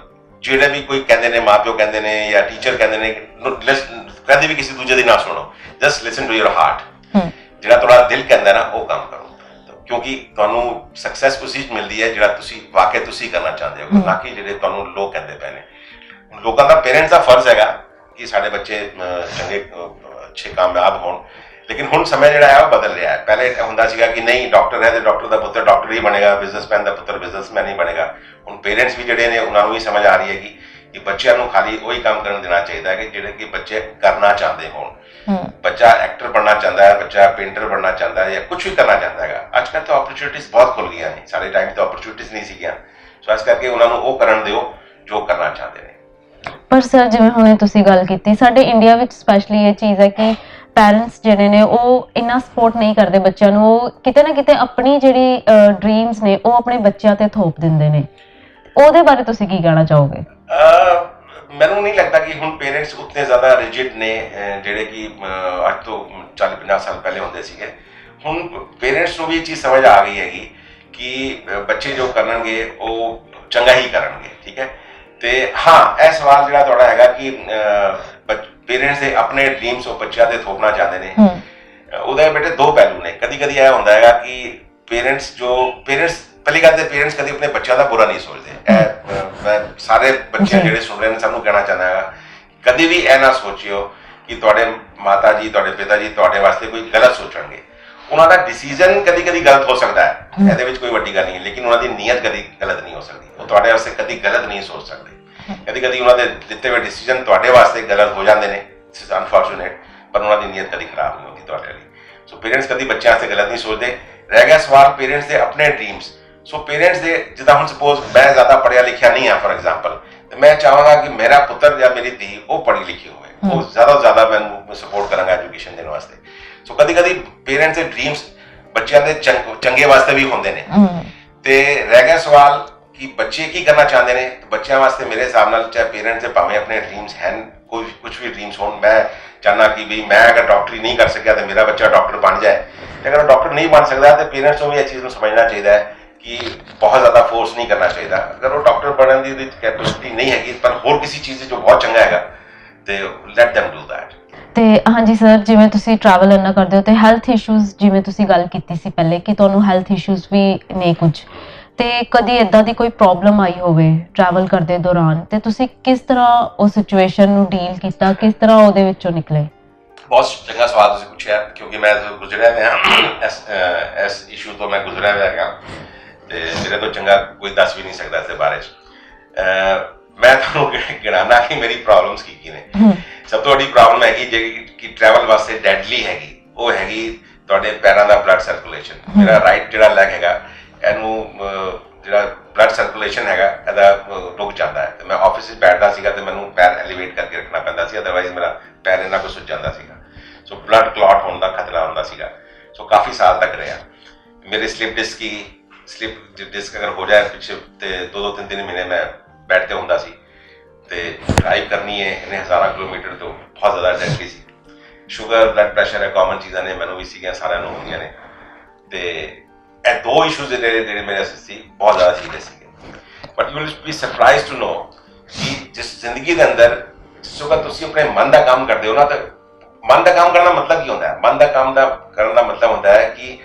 ਜਿਹੜੇ ਵੀ ਕੋਈ ਕਹਿੰਦੇ ਨੇ, ਮਾਂ ਪਿਓ ਕਹਿੰਦੇ ਨੇ ਜਾਂ ਟੀਚਰ ਕਹਿੰਦੇ ਨੇ, ਕਹਿੰਦੇ ਵੀ ਕਿਸੇ ਦੂਜੇ ਦੀ ਨਾ ਸੁਣੋ, just listen to your heart. ਜਿਹੜਾ ਤੁਹਾਡਾ ਦਿਲ ਕਹਿੰਦਾ ਨਾ ਉਹ ਕੰਮ ਕਰੋ, ਕਿਉਂਕਿ ਤੁਹਾਨੂੰ ਸਕਸੈਸ ਉਸੇ 'ਚ ਮਿਲਦੀ ਹੈ ਜਿਹੜਾ ਤੁਸੀਂ ਵਾਕਿਆ ਤੁਸੀਂ ਕਰਨਾ ਚਾਹੁੰਦੇ ਹੋ, ਨਾ ਕਿ ਜਿਹੜੇ ਤੁਹਾਨੂੰ ਲੋਕ ਕਹਿੰਦੇ ਪਏ ਨੇ। ਲੋਕਾਂ ਦਾ, ਪੇਰੈਂਟਸ ਦਾ ਫਰਜ਼ ਹੈਗਾ ਕਿ ਸਾਡੇ ਬੱਚੇ ਚੰਗੇ ਅੱਛੇ ਕਾਮਯਾਬ ਹੋਣ, ਲੇਕਿਨ ਹੁਣ ਸਮੇਂ ਜਿਹੜਾ ਹੈ ਉਹ ਬਦਲ ਰਿਹਾ ਹੈ। ਪਹਿਲੇ ਹੁੰਦਾ ਸੀਗਾ ਕਿ ਨਹੀਂ, ਡਾਕਟਰ ਹੈ ਤੇ ਡਾਕਟਰ ਦਾ ਪੁੱਤਰ ਡਾਕਟਰ ਹੀ ਬਣੇਗਾ, ਬਿਜ਼ਨਸਮੈਨ ਦਾ ਪੁੱਤਰ ਬਿਜ਼ਨਸਮੈਨ ਹੀ ਬਣੇਗਾ। ਹੁਣ ਪੇਰੈਂਟਸ ਵੀ ਜਿਹੜੇ ਨੇ ਉਹਨਾਂ ਨੂੰ ਵੀ ਸਮਝ ਆ ਰਹੀ ਹੈਗੀ ਕਿ ਬੱਚਿਆਂ ਨੂੰ ਖਾਲੀ ਉਹੀ ਕੰਮ ਕਰਨ ਦੇਣਾ ਚਾਹੀਦਾ ਹੈ ਕਿ ਜਿਹੜੇ ਕਿ ਬੱਚੇ ਕਰਨਾ ਚਾਹੁੰਦੇ ਹੋਣ। ਬੱਚਾ ਐਕਟਰ ਬਣਨਾ ਚਾਹੁੰਦਾ ਹੈ, ਬੱਚਾ ਪੇਂਟਰ ਬਣਨਾ ਚਾਹੁੰਦਾ ਹੈ, ਜਾਂ ਕੁਝ ਵੀ ਕਰਨਾ ਚਾਹੁੰਦਾ ਹੈਗਾ। ਅੱਜ ਕੱਲ੍ਹ ਤਾਂ ਓਪਰਚੁਨਿਟੀਜ਼ ਬਹੁਤ ਖੁੱਲ ਗਈਆਂ ਨੇ, ਸਾਡੇ ਟਾਈਮ ਤਾਂ ਓਪਰਚੁਨਿਟੀਜ਼ ਨਹੀਂ ਸੀਗੀਆਂ। ਸੋ ਇਸ ਕਰਕੇ ਉਹਨਾਂ ਨੂੰ ਉਹ ਕਰਨ ਦਿਓ ਜੋ ਕਰਨਾ ਚਾਹੁੰਦੇ ਨੇ। ਪਰ ਸਰ, ਜਿਵੇਂ ਹੁਣੇ ਤੁਸੀਂ ਗੱਲ ਕੀਤੀ, ਸਾਡੇ ਇੰਡੀਆ ਵਿੱਚ ਸਪੈਸ਼ਲੀ ਇਹ ਚੀਜ਼ ਹੈ ਕਿ ਪੈਰੈਂਟਸ ਜਿਹੜੇ ਨੇ ਉਹ ਇੰਨਾ ਸਪੋਰਟ ਨਹੀਂ ਕਰਦੇ ਬੱਚਿਆਂ ਨੂੰ। ਉਹ ਕਿਤੇ ਨਾ ਕਿਤੇ ਆਪਣੀ ਜਿਹੜੀ ਡ੍ਰੀਮਸ ਨੇ ਉਹ ਆਪਣੇ ਬੱਚਿਆਂ ਤੇ ਥੋਪ ਦਿੰਦੇ ਨੇ। ਉਹਦੇ ਬਾਰੇ ਤੁਸੀਂ ਕੀ ਕਹਿਣਾ ਚਾਹੋਗੇ? ਮੈਨੂੰ ਨਹੀਂ ਲੱਗਦਾ ਕਿ ਹੁਣ ਪੇਰੈਂਟਸ ਉਤਨੇ ਜ਼ਿਆਦਾ ਰਿਜਿਡ ਨੇ ਜਿਹੜੇ ਕਿ ਅੱਜ ਤੋਂ 40-50 ਸਾਲ ਪਹਿਲੇ ਹੁੰਦੇ ਸੀਗੇ। ਹੁਣ ਪੇਰੈਂਟਸ ਨੂੰ ਵੀ ਇਹ ਚੀਜ਼ ਸਮਝ ਆ ਗਈ ਹੈਗੀ ਕਿ ਬੱਚੇ ਜੋ ਕਰਨਗੇ ਉਹ ਚੰਗਾ ਹੀ ਕਰਨਗੇ, ਠੀਕ ਹੈ। ਤੇ ਹਾਂ, ਇਹ ਸਵਾਲ ਜਿਹੜਾ ਤੁਹਾਡਾ ਹੈਗਾ ਕਿ ਪੇਰੈਂਟਸ ਦੇ ਆਪਣੇ ਡ੍ਰੀਮਸ ਉਹ ਬੱਚਿਆਂ ਤੇ ਥੋਪਣਾ ਚਾਹੁੰਦੇ ਨੇ, ਉਹਦੇ ਬੇਟੇ ਦੋ ਪਹਿਲੂ ਨੇ। ਕਦੀ ਕਦੀ ਇਹ ਹੁੰਦਾ ਹੈਗਾ ਕਿ ਪੇਰੈਂਟਸ ਪਹਿਲੀ ਗੱਲ ਤੇ ਪੇਰੈਂਟਸ ਕਦੀ ਆਪਣੇ ਬੱਚਿਆਂ ਦਾ ਬੁਰਾ ਨਹੀਂ ਸੋਚਦੇ। ਮੈਂ ਸਾਰੇ ਬੱਚੇ ਜਿਹੜੇ ਸੁਣ ਰਹੇ ਨੇ ਸਭ ਨੂੰ ਕਹਿਣਾ ਚਾਹੁੰਦਾ ਹੈਗਾ, ਕਦੀ ਵੀ ਇਹ ਨਾ ਸੋਚਿਓ ਕਿ ਤੁਹਾਡੇ ਮਾਤਾ ਜੀ, ਤੁਹਾਡੇ ਪਿਤਾ ਜੀ ਤੁਹਾਡੇ ਵਾਸਤੇ ਕੋਈ ਗਲਤ ਸੋਚਣਗੇ। ਉਹਨਾਂ ਦਾ ਡਿਸੀਜਨ ਕਦੀ ਕਦੀ ਗਲਤ ਹੋ ਸਕਦਾ ਹੈ, ਇਹਦੇ ਵਿੱਚ ਕੋਈ ਵੱਡੀ ਗੱਲ ਨਹੀਂ, ਲੇਕਿਨ ਉਹਨਾਂ ਦੀ ਨੀਅਤ ਕਦੀ ਗਲਤ ਨਹੀਂ ਹੋ ਸਕਦੀ। ਉਹ ਤੁਹਾਡੇ ਵਾਸਤੇ ਕਦੀ ਗਲਤ ਨਹੀਂ ਸੋਚ ਸਕਦੇ। ਕਦੀ ਕਦੀ ਉਹਨਾਂ ਦੇ ਦਿੱਤੇ ਹੋਏ ਡਿਸੀਜਨ ਤੁਹਾਡੇ ਵਾਸਤੇ ਗਲਤ ਹੋ ਜਾਂਦੇ ਨੇ, ਇਟਸ ਇਜ਼ ਅਨਫੋਰਚੂਨੇਟ, ਪਰ ਉਹਨਾਂ ਦੀ ਨੀਅਤ ਕਦੀ ਖਰਾਬ ਨਹੀਂ ਹੁੰਦੀ ਤੁਹਾਡੇ ਲਈ। ਸੋ ਪੇਰੈਂਟਸ ਕਦੀ ਬੱਚਿਆਂ ਵਾਸਤੇ ਗਲਤ ਨਹੀਂ ਸੋਚਦੇ। ਰਹਿ ਗਿਆ ਸਵਾਲ ਪੇਰੈਂਟਸ ਦੇ ਆਪਣੇ ਡ੍ਰੀਮਸ। ਸੋ ਪੇਰੈਂਟਸ ਦੇ, ਜਿੱਦਾਂ ਹੁਣ ਸਪੋਜ਼ ਮੈਂ ਜ਼ਿਆਦਾ ਪੜ੍ਹਿਆ ਲਿਖਿਆ ਨਹੀਂ ਹਾਂ ਫॉर ਐਗਜ਼ਾਮਪਲ, ਤੇ ਮੈਂ ਚਾਹਾਂਗਾ ਕਿ ਮੇਰਾ ਪੁੱਤਰ ਜਾਂ ਮੇਰੀ ਧੀ ਉਹ ਪੜ੍ਹੀ ਲਿਖੀ ਹੋਵੇ, ਉਹ ਜ਼ਿਆਦਾ ਤੋਂ ਜ਼ਿਆਦਾ ਮੈਨੂੰ ਸਪੋਰਟ ਕਰਾਂਗਾ ਐਜੂਕੇਸ਼ਨ ਦੇਣ ਵਾਸਤੇ। ਸੋ ਕਦੀ ਕਦੀ ਪੇਰੈਂਟਸ ਦੇ ਡ੍ਰੀਮਸ ਬੱਚਿਆਂ ਦੇ ਚੰਗੇ ਵਾਸਤੇ ਵੀ ਹੁੰਦੇ ਨੇ। ਤੇ ਰਹਿ ਗਿਆ ਸਵਾਲ ਕਿ ਬੱਚੇ ਕੀ ਕਰਨਾ ਚਾਹੁੰਦੇ ਨੇ। ਬੱਚਿਆਂ ਵਾਸਤੇ ਮੇਰੇ ਹਿਸਾਬ ਨਾਲ ਚਾਹੇ ਪੇਰੈਂਟਸ ਦੇ ਭਾਵੇਂ ਆਪਣੇ ਡ੍ਰੀਮਸ ਹਨ, ਕੋਈ ਕੁਝ ਵੀ ਡ੍ਰੀਮਸ ਹੋਣ, ਮੈਂ ਚਾਹੁੰਦਾ ਕਿ ਵੀ ਮੈਂ ਅਗਰ ਡਾਕਟਰੀ ਨਹੀਂ ਕਰ ਸਕਿਆ ਤਾਂ ਮੇਰਾ ਬੱਚਾ ਡਾਕਟਰ ਬਣ ਜਾਏ। ਅਗਰ ਉਹ ਡਾਕਟਰ ਨਹੀਂ ਬਣ ਸਕਦਾ ਤਾਂ ਪੇਰੈਂਟਸ ਨੂੰ ਵੀ ਇਹ ਚੀਜ਼ ਨੂੰ ਸਮਝਣਾ ਚਾਹੀਦਾ ਹੈ ਕਿ ਬਹੁਤ ਜ਼ਿਆਦਾ ਫੋਰਸ ਨਹੀਂ ਕਰਨਾ ਚਾਹੀਦਾ। ਅਗਰ ਉਹ ਡਾਕਟਰ ਬਣਨ ਦੀ ਉਹਦੀ ਕੈਪੈਸਿਟੀ ਨਹੀਂ ਹੈਗੀ, ਪਰ ਹੋਰ ਕਿਸੇ ਚੀਜ਼ ਜੋ ਬਹੁਤ ਚੰਗਾ ਹੈਗਾ, ਤੇ ਲੈਟ them do that। ਤੇ ਹਾਂਜੀ ਸਰ, ਜਿਵੇਂ ਤੁਸੀਂ ਟਰੈਵਲ ਇੰਨਾ ਕਰਦੇ ਹੋ ਤੇ ਹੈਲਥ ਇਸ਼ੂਜ਼, ਜਿਵੇਂ ਤੁਸੀਂ ਗੱਲ ਕੀਤੀ ਸੀ ਪਹਿਲੇ ਕਿ ਤੁਹਾਨੂੰ ਹੈਲਥ ਇਸ਼ੂਜ਼ ਵੀ ਨੇ ਕੁਝ, ਤੇ ਕਦੀ ਇਦਾਂ ਦੀ ਕੋਈ ਪ੍ਰੋਬਲਮ ਆਈ ਹੋਵੇ ਟਰੈਵਲ ਕਰਦੇ ਦੌਰਾਨ, ਤੇ ਤੁਸੀਂ ਕਿਸ ਤਰ੍ਹਾਂ ਉਹ ਸਿਚੁਏਸ਼ਨ ਨੂੰ ਡੀਲ ਕੀਤਾ, ਕਿਸ ਤਰ੍ਹਾਂ ਉਹਦੇ ਵਿੱਚੋਂ ਨਿਕਲੇ? ਬਹੁਤ ਚੰਗਾ ਸਵਾਲ ਤੁਸੀਂ ਪੁੱਛਿਆ, ਕਿਉਂਕਿ ਮੈਂ ਗੁਜ਼ਰਿਆ ਹੋਇਆ ਇਸ ਇਸ਼ੂ ਤੋਂ, ਮੈਂ ਗੁਜ਼ਰਿਆ ਹੋਇਆ ਹੈਗਾ, ਤੇ ਮੇਰੇ ਤੋਂ ਚੰਗਾ ਕੋਈ ਦੱਸ ਵੀ ਨਹੀਂ ਸਕਦਾ ਇਸ ਦੇ ਬਾਰੇ 'ਚ। ਮੈਂ ਤੁਹਾਨੂੰ ਗਿਣਾਉਣਾ ਕਿ ਮੇਰੀ ਪ੍ਰੋਬਲਮਸ ਕੀ ਨੇ। ਸਭ ਤੋਂ ਵੱਡੀ ਪ੍ਰੋਬਲਮ ਹੈਗੀ ਜਿਹੜੀ ਕਿ ਟਰੈਵਲ ਵਾਸਤੇ ਡੈਡਲੀ ਹੈਗੀ, ਉਹ ਹੈਗੀ ਤੁਹਾਡੇ ਪੈਰਾਂ ਦਾ ਬਲੱਡ ਸਰਕੂਲੇਸ਼ਨ। ਮੇਰਾ ਰਾਈਟ ਜਿਹੜਾ ਲੈਗ ਹੈਗਾ, ਇਹਨੂੰ ਜਿਹੜਾ ਬਲੱਡ ਸਰਕੂਲੇਸ਼ਨ ਹੈਗਾ ਇਹਦਾ ਰੁਕ ਜਾਂਦਾ ਹੈ। ਤੇ ਮੈਂ ਆਫਿਸ 'ਚ ਬੈਠਦਾ ਸੀਗਾ ਤੇ ਮੈਨੂੰ ਪੈਰ ਐਲੀਵੇਟ ਕਰਕੇ ਰੱਖਣਾ ਪੈਂਦਾ ਸੀ, ਅਦਰਵਾਈਜ਼ ਮੇਰਾ ਪੈਰ ਇੰਨਾ ਕੁ ਸੁੱਜ ਜਾਂਦਾ ਸੀਗਾ। ਸੋ ਬਲੱਡ ਕਲੌਟ ਹੋਣ ਦਾ ਖਤਰਾ ਹੁੰਦਾ ਸੀਗਾ। ਸੋ ਕਾਫੀ ਸਾਲ ਤੱਕ ਰਿਹਾ। ਮੇਰੇ ਸਲਿਪ ਡਿਸਕ ਅਗਰ ਹੋ ਜਾਏ ਪਿੱਛੇ, ਤੇ 2-3 ਮਹੀਨੇ ਮੈਂ ਬੈਠ ਕੇ ਹੁੰਦਾ ਸੀ। ਤੇ ਡਰਾਈਵ ਕਰਨੀ ਹੈ ਇਹਨੇ ਹਜ਼ਾਰਾਂ ਕਿਲੋਮੀਟਰ ਤੋਂ ਬਹੁਤ ਜ਼ਿਆਦਾ ਡੈਡਲੀ ਸੀ। ਸ਼ੂਗਰ ਬਲੱਡ ਪ੍ਰੈਸ਼ਰ ਹੈ ਕਾਮਨ ਚੀਜ਼ਾਂ ਨੇ, ਮੈਨੂੰ ਵੀ ਸੀਗੀਆਂ, ਸਾਰਿਆਂ ਨੂੰ ਹੁੰਦੀਆਂ ਨੇ। ਤੇ ਇਹ ਦੋ ਇਸ਼ੂਜ਼ ਜਿਹੜੇ ਮੇਰੇ ਸੀ ਬਹੁਤ ਜ਼ਿਆਦਾ ਸੀਰੀਅਸ ਸੀਗੇ। But you will be surprise to know ਕਿ ਜਿਸ ਜ਼ਿੰਦਗੀ ਦੇ ਅੰਦਰ ਜਿਸ ਵਕਤ ਤੁਸੀਂ ਆਪਣੇ ਮਨ ਦਾ ਕੰਮ ਕਰਦੇ ਹੋ ਨਾ, ਤਾਂ ਮਨ ਦਾ ਕੰਮ ਕਰਨ ਦਾ ਮਤਲਬ ਕੀ ਹੁੰਦਾ ਹੈ? ਮਨ ਦਾ ਕੰਮ ਕਰਨ ਦਾ ਮਤਲਬ ਹੁੰਦਾ ਹੈ ਕਿ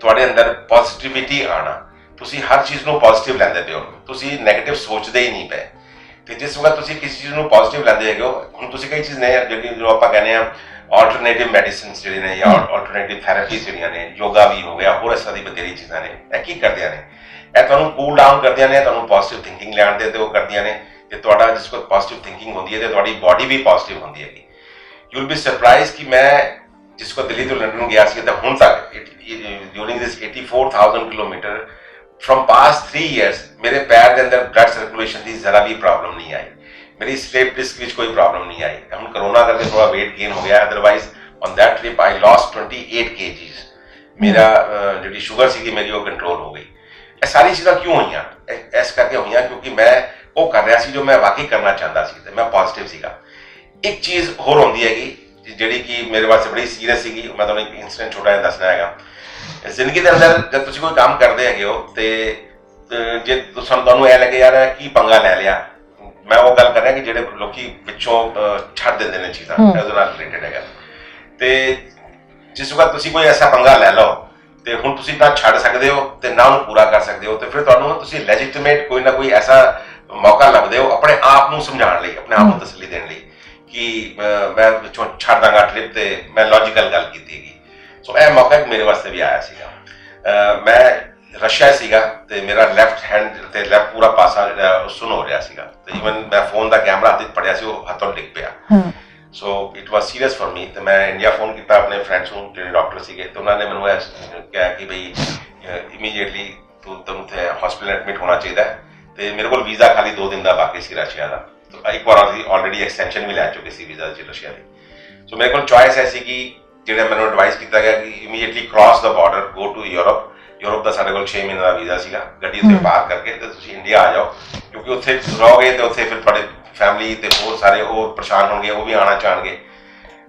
ਤੁਹਾਡੇ ਅੰਦਰ ਪੋਜ਼ਿਟਿਵਿਟੀ ਆਉਣਾ। ਤੁਸੀਂ ਹਰ ਚੀਜ਼ ਨੂੰ ਪੋਜ਼ਿਟਿਵ ਲੈਂਦੇ ਪਏ ਹੋ, ਤੁਸੀਂ ਨੈਗੇਟਿਵ ਸੋਚਦੇ ਹੀ ਨਹੀਂ ਪਏ। ਤੇ ਜਿਸ ਵਕਤ ਤੁਸੀਂ ਕਿਸੇ ਚੀਜ਼ ਨੂੰ ਪੋਜ਼ਿਟਿਵ ਲੈਂਦੇ ਹੈਗੇ ਹੋ, ਹੁਣ ਤੁਸੀਂ ਕਈ ਚੀਜ਼ ਨੇ ਜਿਹੜੀ ਜੋ ਆਪਾਂ ਕਹਿੰਦੇ ਆ ਆਲਟਰਨੇਟਿਵ ਮੈਡੀਸਿਨਸ ਜਿਹੜੇ ਨੇ ਜਾਂ ਆਲਟਰਨੇਟਿਵ ਥੈਰੇਪੀਜ਼ ਜਿਹੜੀਆਂ ਨੇ, ਯੋਗਾ ਵੀ ਹੋ ਗਿਆ, ਹੋਰ ਇਸ ਤਰ੍ਹਾਂ ਦੀ ਬਥੇਰੀ ਚੀਜ਼ਾਂ ਨੇ। ਇਹ ਕੀ ਕਰਦੀਆਂ ਨੇ? ਇਹ ਤੁਹਾਨੂੰ ਕੂਲ ਡਾਊਨ ਕਰਦੀਆਂ ਨੇ, ਤੁਹਾਨੂੰ ਪੋਜ਼ਿਟਿਵ ਥਿੰਕਿੰਗ ਲਿਆਉਣ ਦੇ ਤੇ ਉਹ ਕਰਦੀਆਂ ਨੇ। ਤੇ ਤੁਹਾਡਾ ਜਿਸ ਵਕਤ ਪੋਜ਼ਿਟਿਵ ਥਿੰਕਿੰਗ ਹੁੰਦੀ ਹੈ ਤੇ ਤੁਹਾਡੀ ਬਾਡੀ ਵੀ ਪੋਜ਼ਿਟਿਵ ਹੁੰਦੀ ਹੈਗੀ। ਯੂ ਵਿਲ ਬੀ ਸਰਪ੍ਰਾਈਜ਼ ਕਿ ਮੈਂ ਜਿਸ ਵਕਤ ਦਿੱਲੀ ਤੋਂ ਲੰਡਨ ਗਿਆ ਸੀ ਤਾਂ ਹੁਣ ਤੱਕ during this 84,000 kilometre from past 3 years ਮੇਰੇ ਪੈਰ ਦੇ ਅੰਦਰ ਬਲੱਡ ਸਰਕੂਲੇਸ਼ਨ ਦੀ ਜ਼ਰਾ ਵੀ ਪ੍ਰੋਬਲਮ ਨਹੀਂ ਆਈ। ਮੇਰੀ ਸਲੀਪ ਡਿਸਕ ਵਿੱਚ ਕੋਈ ਪ੍ਰੋਬਲਮ ਨਹੀਂ ਆਈ। ਹੁਣ ਕਰੋਨਾ ਕਰਕੇ ਥੋੜਾ weight gain ਹੋ ਗਿਆ, otherwise on that trip I lost 28 kgs। ਮੇਰਾ ਜਿਹੜੀ ਸ਼ੂਗਰ ਸੀਗੀ ਮੇਰੀ ਉਹ ਕੰਟਰੋਲ ਹੋ ਗਈ। ਇਹ ਸਾਰੀ ਚੀਜ਼ਾਂ ਕਿਉਂ ਹੋਈਆਂ? ਇਸ ਕਰਕੇ ਹੋਈਆਂ ਕਿਉਂਕਿ ਮੈਂ ਉਹ ਕਰ ਰਿਹਾ ਸੀ ਜੋ ਮੈਂ ਵਾਕਈ ਕਰਨਾ ਚਾਹੁੰਦਾ ਸੀ ਤੇ ਮੈਂ ਪੋਜ਼ਿਟਿਵ ਸੀਗਾ। ਇੱਕ ਚੀਜ਼ ਹੋਰ ਹੁੰਦੀ ਹੈਗੀ ਜਿਹੜੀ ਕਿ ਮੇਰੇ ਵਾਸਤੇ ਬੜੀ ਸੀਰੀਅਸ ਸੀਗੀ, ਮੈਂ ਤੁਹਾਨੂੰ ਇੱਕ ਇਨਸੀਡੈਂਟ ਛੋਟਾ ਜਿਹਾ ਦੱਸਣਾ ਹੈਗਾ। ਜ਼ਿੰਦਗੀ ਦੇ ਅੰਦਰ ਜਦ ਤੁਸੀਂ ਕੋਈ ਕੰਮ ਕਰਦੇ ਹੈਗੇ ਹੋ ਤੇ ਜੇ ਤੁਹਾਨੂੰ ਇਹ ਲੱਗੇ ਯਾਰ ਕੀ ਪੰਗਾ ਲੈ ਲਿਆ, ਮੈਂ ਉਹ ਗੱਲ ਕਰ ਰਿਹਾ ਕਿ ਜਿਹੜੇ ਲੋਕੀ ਵਿੱਚੋਂ ਛੱਡ ਦਿੰਦੇ ਨੇ ਚੀਜ਼ਾਂ, ਉਹਦੇ ਨਾਲ ਰਿਲੇਟਡ ਹੈਗਾ। ਤੇ ਜਿਸ ਵਕਤ ਤੁਸੀਂ ਕੋਈ ਐਸਾ ਪੰਗਾ ਲੈ ਲਓ ਤੇ ਹੁਣ ਤੁਸੀਂ ਨਾ ਛੱਡ ਸਕਦੇ ਹੋ ਤੇ ਨਾ ਉਹਨੂੰ ਪੂਰਾ ਕਰ ਸਕਦੇ ਹੋ, ਤੇ ਫਿਰ ਤੁਹਾਨੂੰ ਤੁਸੀਂ ਲੈਜੀਟੀਮੇਟ ਕੋਈ ਨਾ ਕੋਈ ਐਸਾ ਮੌਕਾ ਲੱਭਦੇ ਹੋ ਆਪਣੇ ਆਪ ਨੂੰ ਸਮਝਾਉਣ ਲਈ, ਆਪਣੇ ਆਪ ਨੂੰ ਤਸੱਲੀ ਦੇਣ ਲਈ ਕਿ ਮੈਂ ਵਿੱਚੋਂ ਛੱਡ ਦਾਂਗਾ ਟ੍ਰਿਪ, ਤੇ ਮੈਂ ਲੌਜੀਕਲ ਗੱਲ ਕੀਤੀ ਹੈਗੀ। ਸੋ ਇਹ ਮੌਕਾ ਮੇਰੇ ਵਾਸਤੇ ਵੀ ਆਇਆ ਸੀਗਾ। ਮੈਂ ਰਸ਼ੀਆ ਸੀਗਾ ਤੇ ਮੇਰਾ ਲੈਫਟ ਹੈਂਡ ਤੇ ਲੈਫਟ ਪੂਰਾ ਪਾਸਾ ਜਿਹੜਾ ਸੁੰਨ ਹੋ ਰਿਹਾ ਸੀਗਾ, ਤੇ ਈਵਨ ਮੈਂ ਫੋਨ ਦਾ ਕੈਮਰਾ ਹੱਥ 'ਚ ਫੜਿਆ ਸੀ, ਉਹ ਹੱਥੋਂ ਡਿੱਗ ਪਿਆ। So it was serious for me. ਤੇ ਮੈਂ ਇੰਡੀਆ ਫੋਨ ਕੀਤਾ ਆਪਣੇ ਫਰੈਂਡਸ ਨੂੰ ਜਿਹੜੇ ਡਾਕਟਰ ਸੀਗੇ, ਤੇ ਉਹਨਾਂ ਨੇ ਮੈਨੂੰ ਇਹ ਕਿਹਾ ਕਿ ਬਈ ਇਮੀਡੀਏਟਲੀ ਤੁਹਾਨੂੰ ਉੱਥੇ ਹਸਪੀਟਲ ਐਡਮਿਟ ਹੋਣਾ ਚਾਹੀਦਾ ਹੈ। ਤੇ ਮੇਰੇ ਕੋਲ ਵੀਜ਼ਾ ਖਾਲੀ 2 ਦਿਨ ਦਾ ਬਾਕੀ ਸੀ ਰਸ਼ੀਆ ਦਾ। ਇੱਕ ਵਾਰ ਅਸੀਂ ਆਲਰੇਡੀ ਐਕਸਟੈਂਸ਼ਨ ਵੀ ਲੈ ਚੁੱਕੇ ਸੀ ਵੀਜ਼ਾ ਦੀ ਰਸ਼ੀਆ ਦੀ। ਸੋ ਮੇਰੇ ਕੋਲ ਚੋਇਸ ਐਸੀ ਕਿ ਜਿਹੜਾ ਮੈਨੂੰ ਐਡਵਾਈਸ ਕੀਤਾ ਗਿਆ ਕਿ immediately cross the border, go to Europe. Europe ਦਾ ਸਾਡੇ ਕੋਲ 6 ਮਹੀਨੇ ਦਾ ਵੀਜ਼ਾ ਸੀਗਾ, ਗੱਡੀ ਉੱਤੇ ਪਾਰ ਕਰਕੇ ਤੇ ਤੁਸੀਂ ਇੰਡੀਆ ਆ ਜਾਓ, ਕਿਉਂਕਿ ਉੱਥੇ ਰਹੋਗੇ ਤੇ ਉੱਥੇ ਫਿਰ ਤੁਹਾਡੇ ਫੈਮਿਲੀ ਤੇ ਹੋਰ ਸਾਰੇ ਉਹ ਪਰੇਸ਼ਾਨ ਹੋਣਗੇ, ਉਹ ਵੀ ਆਉਣਾ ਚਾਹਣਗੇ।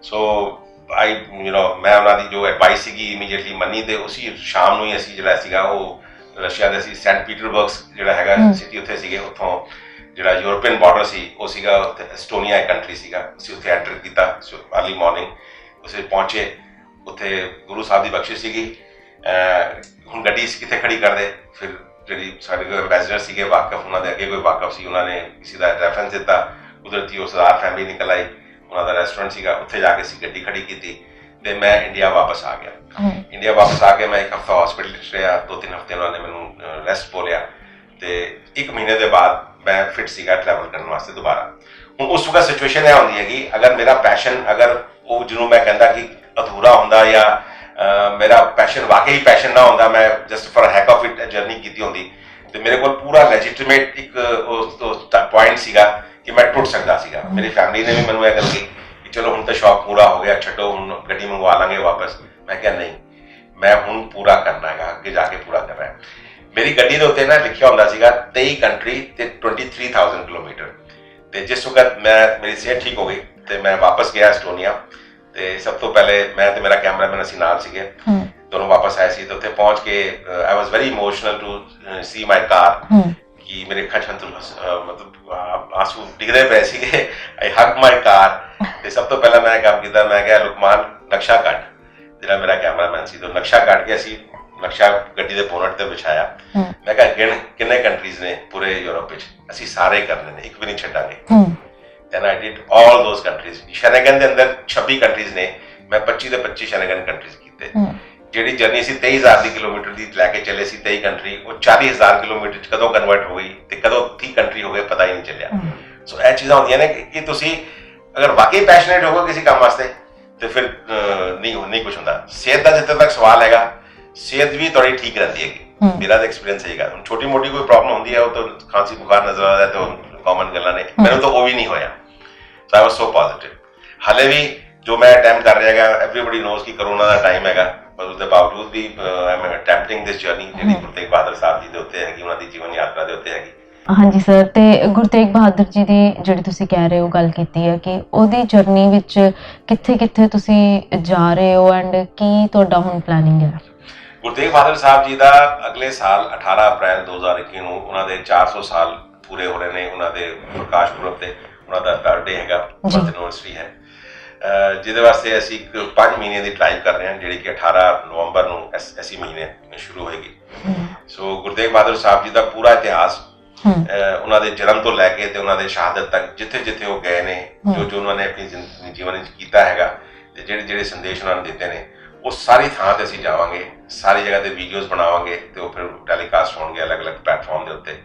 ਸੋ ਮੈਂ ਉਹਨਾਂ ਦੀ ਜੋ ਐਡਵਾਈਸ ਸੀਗੀ ਇਮੀਡੀਏਟਲੀ ਮੰਨੀ, ਤੇ ਉਸੇ ਸ਼ਾਮ ਨੂੰ ਹੀ ਅਸੀਂ ਜਿਹੜਾ ਸੀਗਾ ਉਹ ਰਸ਼ੀਆ ਦੇ ਸੀ ਸੈਂਟ ਪੀਟਰਬਰਗ ਜਿਹੜਾ ਹੈਗਾ ਸਿਟੀ, ਉੱਥੇ ਸੀਗੇ। ਉੱਥੋਂ ਜਿਹੜਾ ਯੂਰਪੀਅਨ ਬਾਰਡਰ ਸੀ ਉਹ ਸੀਗਾ ਉੱਥੇ ਐਸਟੋਨੀਆ ਇੱਕ ਕੰਟਰੀ ਸੀਗਾ, ਅਸੀਂ ਉੱਥੇ ਐਂਟਰ ਕੀਤਾ ਅਰਲੀ ਮਾਰਨਿੰਗ। ਉੱਥੇ ਪਹੁੰਚੇ, ਉੱਥੇ ਗੁਰੂ ਸਾਹਿਬ ਦੀ ਬਖਸ਼ਿਸ਼ ਸੀਗੀ। ਹੁਣ ਗੱਡੀ ਕਿੱਥੇ ਖੜੀ ਕਰਦੇ, ਫਿਰ ਜਿਹੜੀ ਸਾਡੇ ਕੋਲ ਐਂਬੈਸਡਰ ਸੀਗੇ ਵਾਕਫ, ਉਹਨਾਂ ਦੇ ਅੱਗੇ ਕੋਈ ਵਾਕਫ ਸੀ, ਉਹਨਾਂ ਨੇ ਕਿਸੇ ਦਾ ਰੈਫਰੈਂਸ ਦਿੱਤਾ, ਕੁਦਰਤੀ ਉਹ ਸਰਦਾਰ ਫੈਮਿਲੀ ਨਿਕਲ ਆਈ, ਉਹਨਾਂ ਦਾ ਰੈਸਟੋਰੈਂਟ ਸੀਗਾ, ਉੱਥੇ ਜਾ ਕੇ ਅਸੀਂ ਗੱਡੀ ਖੜੀ ਕੀਤੀ ਤੇ ਮੈਂ ਇੰਡੀਆ ਵਾਪਸ ਆ ਗਿਆ। ਇੰਡੀਆ ਵਾਪਸ ਆ ਕੇ ਮੈਂ 1 ਹਫ਼ਤਾ ਹਸਪੀਟਲ 'ਚ ਰਿਹਾ, 2-3 ਹਫ਼ਤੇ ਉਹਨਾਂ ਨੇ ਮੈਨੂੰ ਰੈਸਟ ਬੋਲਿਆ, ਤੇ 1 ਮਹੀਨੇ ਦੇ ਬਾਅਦ ਮੈਂ ਫਿਟ ਸੀਗਾ ਟਰੈਵਲ ਕਰਨ ਵਾਸਤੇ ਦੁਬਾਰਾ। ਹੁਣ ਉਸ ਵਕਤ ਸਿਚੁਏਸ਼ਨ ਇਹ ਹੁੰਦੀ ਹੈ ਕਿ ਅਗਰ ਮੇਰਾ ਪੈਸ਼ਨ, ਅਗਰ ਉਹ ਜਿਹਨੂੰ ਮੈਂ ਕਹਿੰਦਾ ਕਿ ਅਧੂਰਾ ਹੁੰਦਾ ਜਾਂ ਮੇਰਾ ਪੈਸ਼ਨ ਵਾਕਈ ਪੈਸ਼ਨ ਨਾ ਹੁੰਦਾ, ਮੈਂ just for hack of it journey ਕੀਤੀ ਹੁੰਦੀ, ਤੇ ਮੇਰੇ ਕੋਲ ਪੂਰਾ ਲੈਜੀਟੀਮੇਟ ਇੱਕ ਉਸ ਪੁਆਇੰਟ ਸੀਗਾ ਕਿ ਮੈਂ ਟੁੱਟ ਸਕਦਾ ਸੀਗਾ। ਮੇਰੀ ਫੈਮਿਲੀ ਨੇ ਵੀ ਮੈਨੂੰ ਇਹ ਗੱਲ ਕਹੀ ਕਿ ਚਲੋ ਹੁਣ ਤਾਂ ਸ਼ੌਕ ਪੂਰਾ ਹੋ ਗਿਆ, ਛੱਡੋ ਹੁਣ ਗੱਡੀ ਮੰਗਵਾ ਲਾਂਗੇ ਵਾਪਸ। ਮੈਂ ਕਿਹਾ ਨਹੀਂ, ਮੈਂ ਹੁਣ ਪੂਰਾ ਕਰਨਾ ਹੈਗਾ, ਅੱਗੇ ਜਾ ਕੇ ਪੂਰਾ ਕਰਨਾ ਹੈ। ਮੇਰੀ ਗੱਡੀ ਦੇ ਉੱਤੇ ਨਾ ਲਿਖਿਆ ਹੁੰਦਾ ਸੀਗਾ 23 ਕੰਟਰੀ ਤੇ 23,000 ਕਿਲੋਮੀਟਰ। ਤੇ ਜਿਸ ਵਕਤ ਮੇਰੀ ਸਿਹਤ ਠੀਕ ਹੋ ਗਈ ਤੇ ਮੈਂ ਵਾਪਸ ਗਿਆ ਐਸਟੋਨੀਆ, ਤੇ ਸਭ ਤੋਂ ਪਹਿਲੇ ਮੈਂ ਤੇ ਮੇਰਾ ਕੈਮਰਾਮੈਨ ਅਸੀਂ ਨਾਲ ਸੀਗੇ, ਦੋਨੋਂ ਵਾਪਸ ਆਏ ਸੀ। ਤੇ ਉੱਥੇ ਪਹੁੰਚ ਕੇ I was very emotional to see my car, ਕਿ ਮੇਰੇ ਅੱਖਾਂ 'ਚ ਮਤਲਬ ਆਂਸੂ ਡਿੱਗਦੇ ਪਏ ਸੀਗੇ। ਆਈ ਹਗ ਮਾਈ ਕਾਰ। ਤੇ ਸਭ ਤੋਂ ਪਹਿਲਾਂ ਮੈਂ ਕੰਮ ਕੀਤਾ, ਮੈਂ ਕਿਹਾ ਲੁਕਮਾਨ ਨਕਸ਼ਾ ਕੱਢ। ਜਿਹੜਾ ਮੇਰਾ ਕੈਮਰਾਮੈਨ ਸੀ ਤਾਂ ਨਕਸ਼ਾ ਕੱਢ ਕੇ ਅਸੀਂ ਨਕਸ਼ਾ ਗੱਡੀ ਦੇ ਬੋਨਟ ਤੇ ਵਿਛਾਇਆ। ਮੈਂ ਕਿਹਾ ਕਿੰਨੇ ਕੰਟਰੀਜ਼ ਨੇ ਪੂਰੇ ਯੂਰਪ ਵਿੱਚ, ਅਸੀਂ ਸਾਰੇ ਕਰਨੇ ਨੇ, ਇੱਕ ਵੀ ਨਹੀਂ ਛੱਡਾਂਗੇ। And I did all those countries. Schengen ਦੇ ਅੰਦਰ 26 ਕੰਟਰੀਜ਼ ਨੇ, ਮੈਂ 25 ਦੇ 25 ਸ਼ੈਨਗਨ ਕੰਟਰੀਜ਼ ਕੀਤੇ। ਜਿਹੜੀ ਜਰਨੀ ਸੀ 23,000 ਕਿਲੋਮੀਟਰ ਦੀ ਲੈ ਕੇ ਚੱਲੇ ਸੀ 23 ਕੰਟਰੀ, ਉਹ 40,000 ਕਿਲੋਮੀਟਰ 'ਚ ਕਦੋਂ ਕਨਵਰਟ ਹੋ ਗਈ ਤੇ ਕਦੋਂ 30 ਕੰਟਰੀ ਹੋ ਗਏ ਪਤਾ ਹੀ ਨਹੀਂ ਚੱਲਿਆ। ਸੋ ਇਹ ਚੀਜ਼ਾਂ ਹੁੰਦੀਆਂ ਨੇ ਕਿ ਤੁਸੀਂ ਅਗਰ ਵਾਕਈ ਪੈਸ਼ਨੇਟ ਹੋਵੋ ਕਿਸੇ ਕੰਮ ਵਾਸਤੇ ਤੇ ਫਿਰ ਨਹੀਂ ਕੁਝ ਹੁੰਦਾ। ਸਿਹਤ ਦਾ ਜਿੱਥੇ ਤੱਕ ਸਵਾਲ ਹੈਗਾ, ਸਿਹਤ ਵੀ ਤੁਹਾਡੀ ਠੀਕ ਰਹਿੰਦੀ ਹੈਗੀ। ਮੇਰਾ ਤਾਂ ਐਕਸਪੀਰੀਅੰਸ ਹੈਗਾ। ਹੁਣ ਛੋਟੀ ਮੋਟੀ ਕੋਈ ਪ੍ਰੋਬਲਮ ਹੁੰਦੀ ਹੈ, ਉਹ ਤਾਂ ਖਾਂਸੀ ਬੁਖਾਰ ਨਜ਼ਰ ਆ ਰਿਹਾ, ਤਾਂ ਕਾਮਨ ਗੱਲਾਂ ਨੇ, ਮੈਨੂੰ ਤਾਂ ਉਹ ਵੀ ਨਹੀਂ ਹੋਇਆ। ਸੋ ਆਈ ਵਾਸ ਸੋ ਪੋਜ਼ਿਟਿਵ। ਹਾਲੇ ਵੀ ਜੋ ਮੈਂ ਅਟੈਂਪਟ ਕਰ ਰਿਹਾ ਹੈਗਾ, ਐਵਰੀਬਡੀ ਨੋਜ਼ ਕਿ ਕਰੋਨਾ ਦਾ ਟਾਈਮ ਹੈਗਾ, ਪਰ ਉਸਦੇ ਬਾਵਜੂਦ ਵੀ ਆਈ ਐਮ ਅਟੈਂਪਟਿੰਗ ਦਿਸ ਜਰਨੀ ਜਿਹੜੀ ਗੁਰੂ ਤੇਗ ਬਹਾਦਰ ਸਾਹਿਬ ਜੀ ਦੇ ਉੱਤੇ ਹੈਗੀ, ਉਹਨਾਂ ਦੀ ਜੀਵਨ ਯਾਤਰਾ ਦੇ ਉੱਤੇ ਹੈਗੀ। ਹਾਂਜੀ ਸਰ, ਤੇ ਗੁਰੂ ਤੇਗ ਬਹਾਦਰ ਜੀ ਦੀ ਜਿਹੜੀ ਤੁਸੀਂ ਕਹਿ ਰਹੇ ਹੋ ਗੱਲ ਕੀਤੀ ਹੈ ਕਿ ਉਹਦੀ ਜਰਨੀ ਵਿੱਚ ਕਿੱਥੇ ਕਿੱਥੇ ਤੁਸੀਂ ਜਾ ਰਹੇ ਹੋ ਐਂਡ ਕੀ ਤੁਹਾਡਾ ਹੁਣ ਪਲੈਨਿੰਗ ਹੈ? ਗੁਰੂ ਤੇਗ ਬਹਾਦਰ ਸਾਹਿਬ ਜੀ ਦਾ ਅਗਲੇ ਸਾਲ 18 ਅਪ੍ਰੈਲ 2021 ਨੂੰ ਉਹਨਾਂ ਦੇ 400 ਸਾਲ ਪੂਰੇ ਹੋ ਰਹੇ ਨੇ। ਉਹਨਾਂ ਦੇ ਪ੍ਰਕਾਸ਼ ਪੁਰਬ ਤੇ ਉਹਨਾਂ ਦਾ ਬਰਥਡੇ ਹੈਗਾ, ਬਰਥ ਐਨਵਰਸਰੀ ਹੈ, ਜਿਹਦੇ ਵਾਸਤੇ ਅਸੀਂ ਇੱਕ 5 ਮਹੀਨੇ ਦੀ ਡਰਾਈਵ ਕਰ ਰਹੇ ਹਾਂ, ਜਿਹੜੀ ਕਿ 18 ਨਵੰਬਰ ਨੂੰ ਇਸੇ ਮਹੀਨੇ ਸ਼ੁਰੂ ਹੋਏਗੀ। ਸੋ ਗੁਰੂ ਤੇਗ ਬਹਾਦਰ ਸਾਹਿਬ ਜੀ ਦਾ ਪੂਰਾ ਇਤਿਹਾਸ, ਉਹਨਾਂ ਦੇ ਜਨਮ ਤੋਂ ਲੈ ਕੇ ਤੇ ਉਹਨਾਂ ਦੇ ਸ਼ਹਾਦਤ ਤੱਕ ਜਿੱਥੇ ਜਿੱਥੇ ਉਹ ਗਏ ਨੇ, ਜੋ ਜੋ ਉਹਨਾਂ ਨੇ ਆਪਣੀ ਜੀਵਨ ਵਿੱਚ ਕੀਤਾ ਹੈਗਾ ਤੇ ਜਿਹੜੇ ਜਿਹੜੇ ਸੰਦੇਸ਼ ਉਹਨਾਂ ਨੇ ਦਿੱਤੇ ਨੇ, ਉਹ ਸਾਰੀ ਥਾਂ ਤੇ ਅਸੀਂ ਜਾਵਾਂਗੇ, ਸਾਰੀ ਜਗ੍ਹਾ ਤੇ ਵੀਡੀਓਜ਼ ਬਣਾਵਾਂਗੇ ਤੇ ਉਹ ਫਿਰ ਟੈਲੀਕਾਸਟ ਹੋਣਗੇ ਅਲੱਗ-ਅਲੱਗ ਪਲੇਟਫਾਰਮ ਦੇ ਉੱਤੇ।